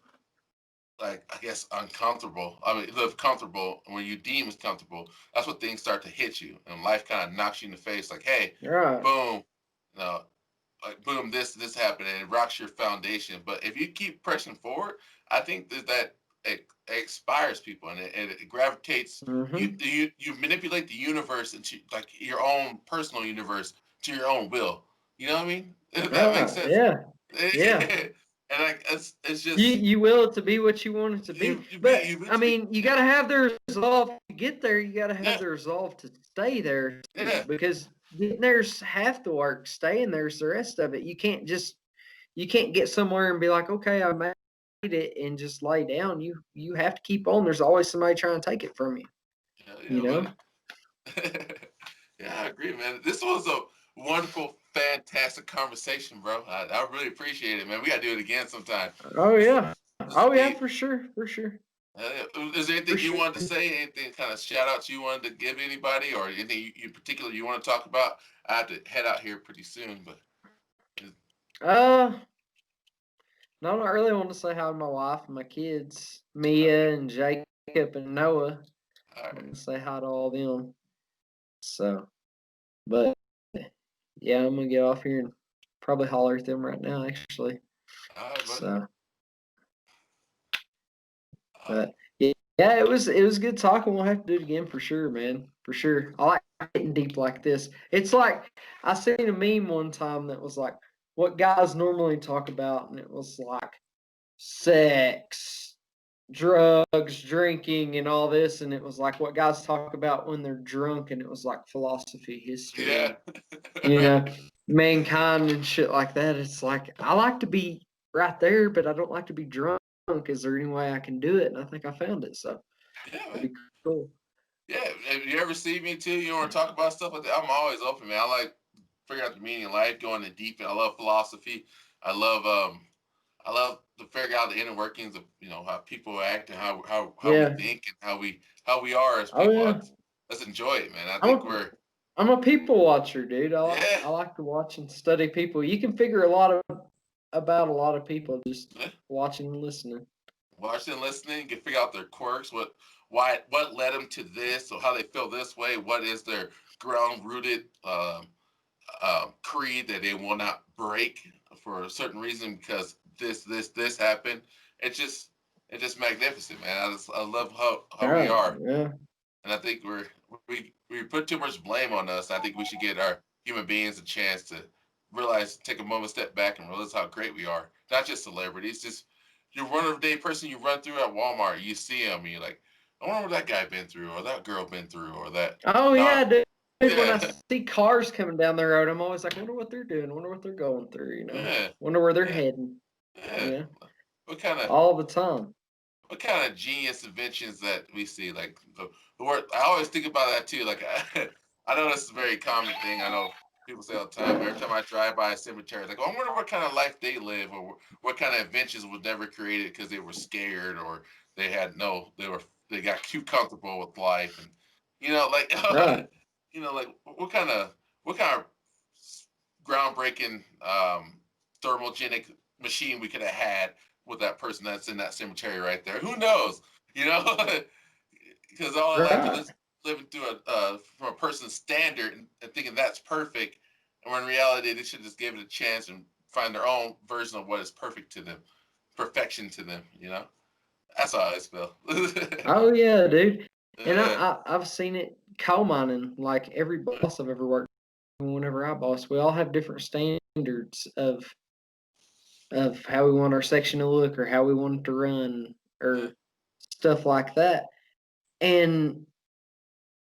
like, I guess, uncomfortable. I mean, live comfortable when you deem is comfortable. That's when things start to hit you, and life kind of knocks you in the face. Like, hey, Right. boom, like boom, this happened, and it rocks your foundation. But if you keep pressing forward, I think that it inspires people, and it gravitates. You, Mm-hmm. you manipulate the universe into, like, your own personal universe, to your own will. You know what I mean? If that makes Right. sense. Yeah. Yeah. And like it's You just you will it to be what you want it to be. But you I to be, mean, you gotta have the resolve to get there. You gotta have yeah, the resolve to stay there too, yeah, because getting there's half the work. Staying there's the rest of it. You can't get somewhere and be like, okay, I made it and just lay down. You have to keep on. There's always somebody trying to take it from you. yeah, You know? buddy. Yeah, I agree, man. This was a wonderful, fantastic conversation, bro. I really appreciate it, man. We gotta do it again sometime. Oh yeah. This is Oh yeah, deep. for sure. For sure. Is there For anything you sure. wanted to say? Anything kind of shout outs you wanted to give anybody, or anything in particular you want to talk about? I have to head out here pretty soon, but Uh no, I really want to say hi to my wife and my kids, all Mia and Jacob and Noah. I right, want to say hi to all them. So, but yeah, I'm gonna get off here and probably holler at them right now, actually. all right, buddy. So, All right. but yeah, it was good talking. We'll have to do it again for sure, man. For sure. I like getting deep like this. It's like I seen a meme one time that was like what guys normally talk about, and it was like sex, drugs, drinking, and all this, and it was like what guys talk about when they're drunk, and it was like philosophy, history, Yeah. you know, mankind and shit like that. It's like I like to be right there, but I don't like to be drunk. Is there any way I can do it? And I think I found it, so Yeah, that'd man. be cool. Yeah. If you ever see me too, you want to talk about stuff like that, I'm always open, man. I like figuring out the meaning of life, going in deep. I love philosophy. I love I love to figure out the inner workings of how people act and how we Yeah. think and how we are as Oh people. yeah. Let's enjoy it, man. I I'm think a I'm a people watcher, dude. yeah, I like to watch and study people. You can figure a lot about a lot of people just yeah. watching and listening. Watching and listening, you can figure out their quirks, what led them to this, or how they feel this way. What is their ground rooted creed that they will not break for a certain reason because this happened. It's just magnificent, man. I love how we Yeah, are, yeah. and I think we put too much blame on us. I think we should get our human beings a chance to realize, take a moment, step back, and realize how great we are. Not just celebrities, just your run of the day person you run through at Walmart. You see them, and you're like, I wonder what that guy been through, or that girl been through, or that. Oh No, yeah, dude. When I yeah, see cars coming down the road, I'm always like, wonder what they're doing, wonder what they're going through, yeah, wonder where they're yeah, heading. yeah. Yeah, What kind of all the time. what kind of genius inventions that we see? Like the word, I always think about that too. Like I know this is a very common thing. I know people say all the time. Every time I drive by a cemetery, it's like, oh, I wonder what kind of life they live, or what kind of inventions was never created because they were scared, or they had no, they got too comfortable with life, and like Right. like what kind of groundbreaking thermogenic machine we could have had with that person that's in that cemetery right there. Who knows? You know, because all our life Right. we're living through from a person's standard and thinking that's perfect, and when in reality they should just give it a chance and find their own version of what is perfect to them, perfection to them. That's how I feel. Oh yeah, dude. And Yeah, I've seen it coal mining, like every boss I've ever worked with, whenever I boss, we all have different standards of how we want our section to look or how we want it to run yeah, or stuff like that. And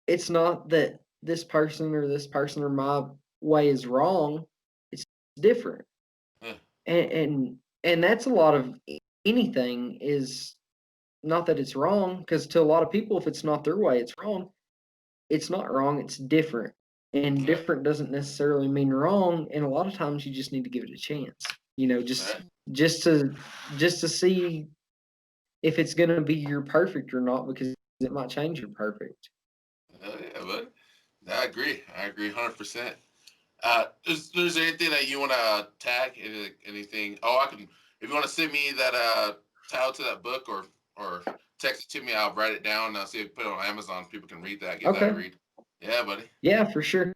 it's not that this person or my way is wrong. It's different. yeah, And that's a lot of anything is not that it's wrong, because to a lot of people, if it's not their way, it's wrong. It's not wrong, it's different. And yeah, different doesn't necessarily mean wrong. And a lot of times you just need to give it a chance. yeah. Just to just to see if it's gonna be your perfect or not, because it might change your perfect. Hell yeah, but I agree. I agree 100%. Is there anything that you want to tag? Anything? Oh, I can. If you want to send me that title to that book, or text it to me, I'll write it down and I'll see if put it on Amazon. People can read that, give that a Okay. read. Yeah, buddy. Yeah, for sure.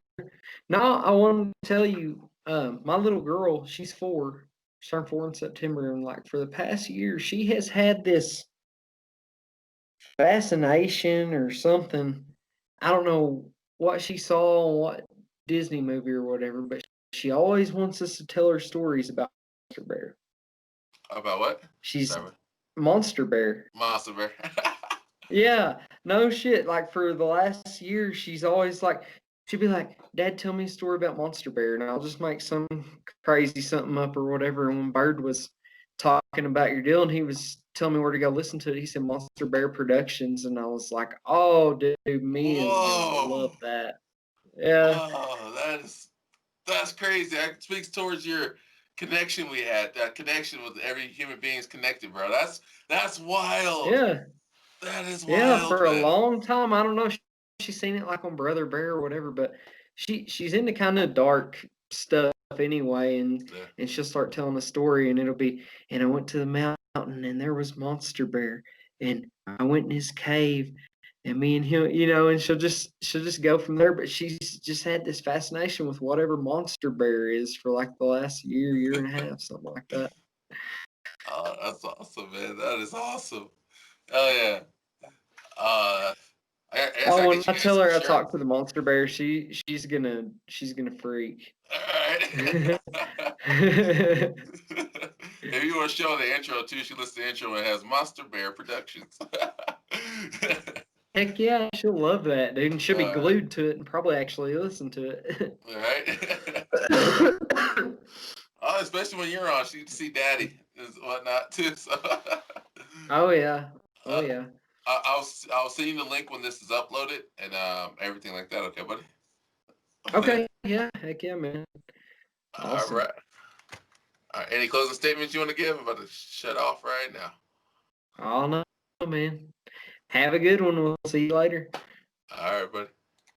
Now I want to tell you, my little girl, she's 4. She turned 4 in September, and like for the past year, she has had this fascination or something. I don't know what she saw on what Disney movie or whatever, but she always wants us to tell her stories about Monster Bear. About what? She's Sorry, Monster Bear. Monster Bear. Yeah, no shit. Like for the last year, she's always like, she'd be like, "Dad, tell me a story about Monster Bear," and I'll just make some crazy something up or whatever. And when Bird was talking about your deal, and he was telling me where to go listen to it, he said Monster Bear Productions, and I was like, "Oh, dude, Mia's gonna Whoa! love that." Yeah, Oh, that's crazy. That speaks towards your connection we had. That connection with every human being is connected, bro. That's wild. yeah. That is Yeah, wild, for a man. long time. I don't know if she's seen it like on Brother Bear or whatever, but she's into kind of dark stuff anyway, Yeah. and she'll start telling a story, and it'll be, and I went to the mountain, and there was Monster Bear, and I went in his cave, and me and him, and she'll just go from there. But she's just had this fascination with whatever Monster Bear is for like the last year and a half, something like that. Oh, that's awesome, man. That is awesome. Oh yeah. Uh, I guess Oh, I when get I you guys tell some her I shirt. talked to the Monster Bear, she's gonna freak. All right. If you want to show the intro too, she listens to the intro and it has Monster Bear Productions. Heck yeah, she'll love that, dude. And she'll be glued to it and probably actually listen to it. Right? Oh, especially when you're on, she can see Daddy and whatnot too. So. Oh yeah. Oh yeah. I'll send you the link when this is uploaded and everything like that. Okay, buddy. Okay. Yeah. Heck yeah, man. Awesome. All right. All right. Any closing statements you want to give? I'm about to shut off right now. Oh no, man. Have a good one. We'll see you later. All right, buddy.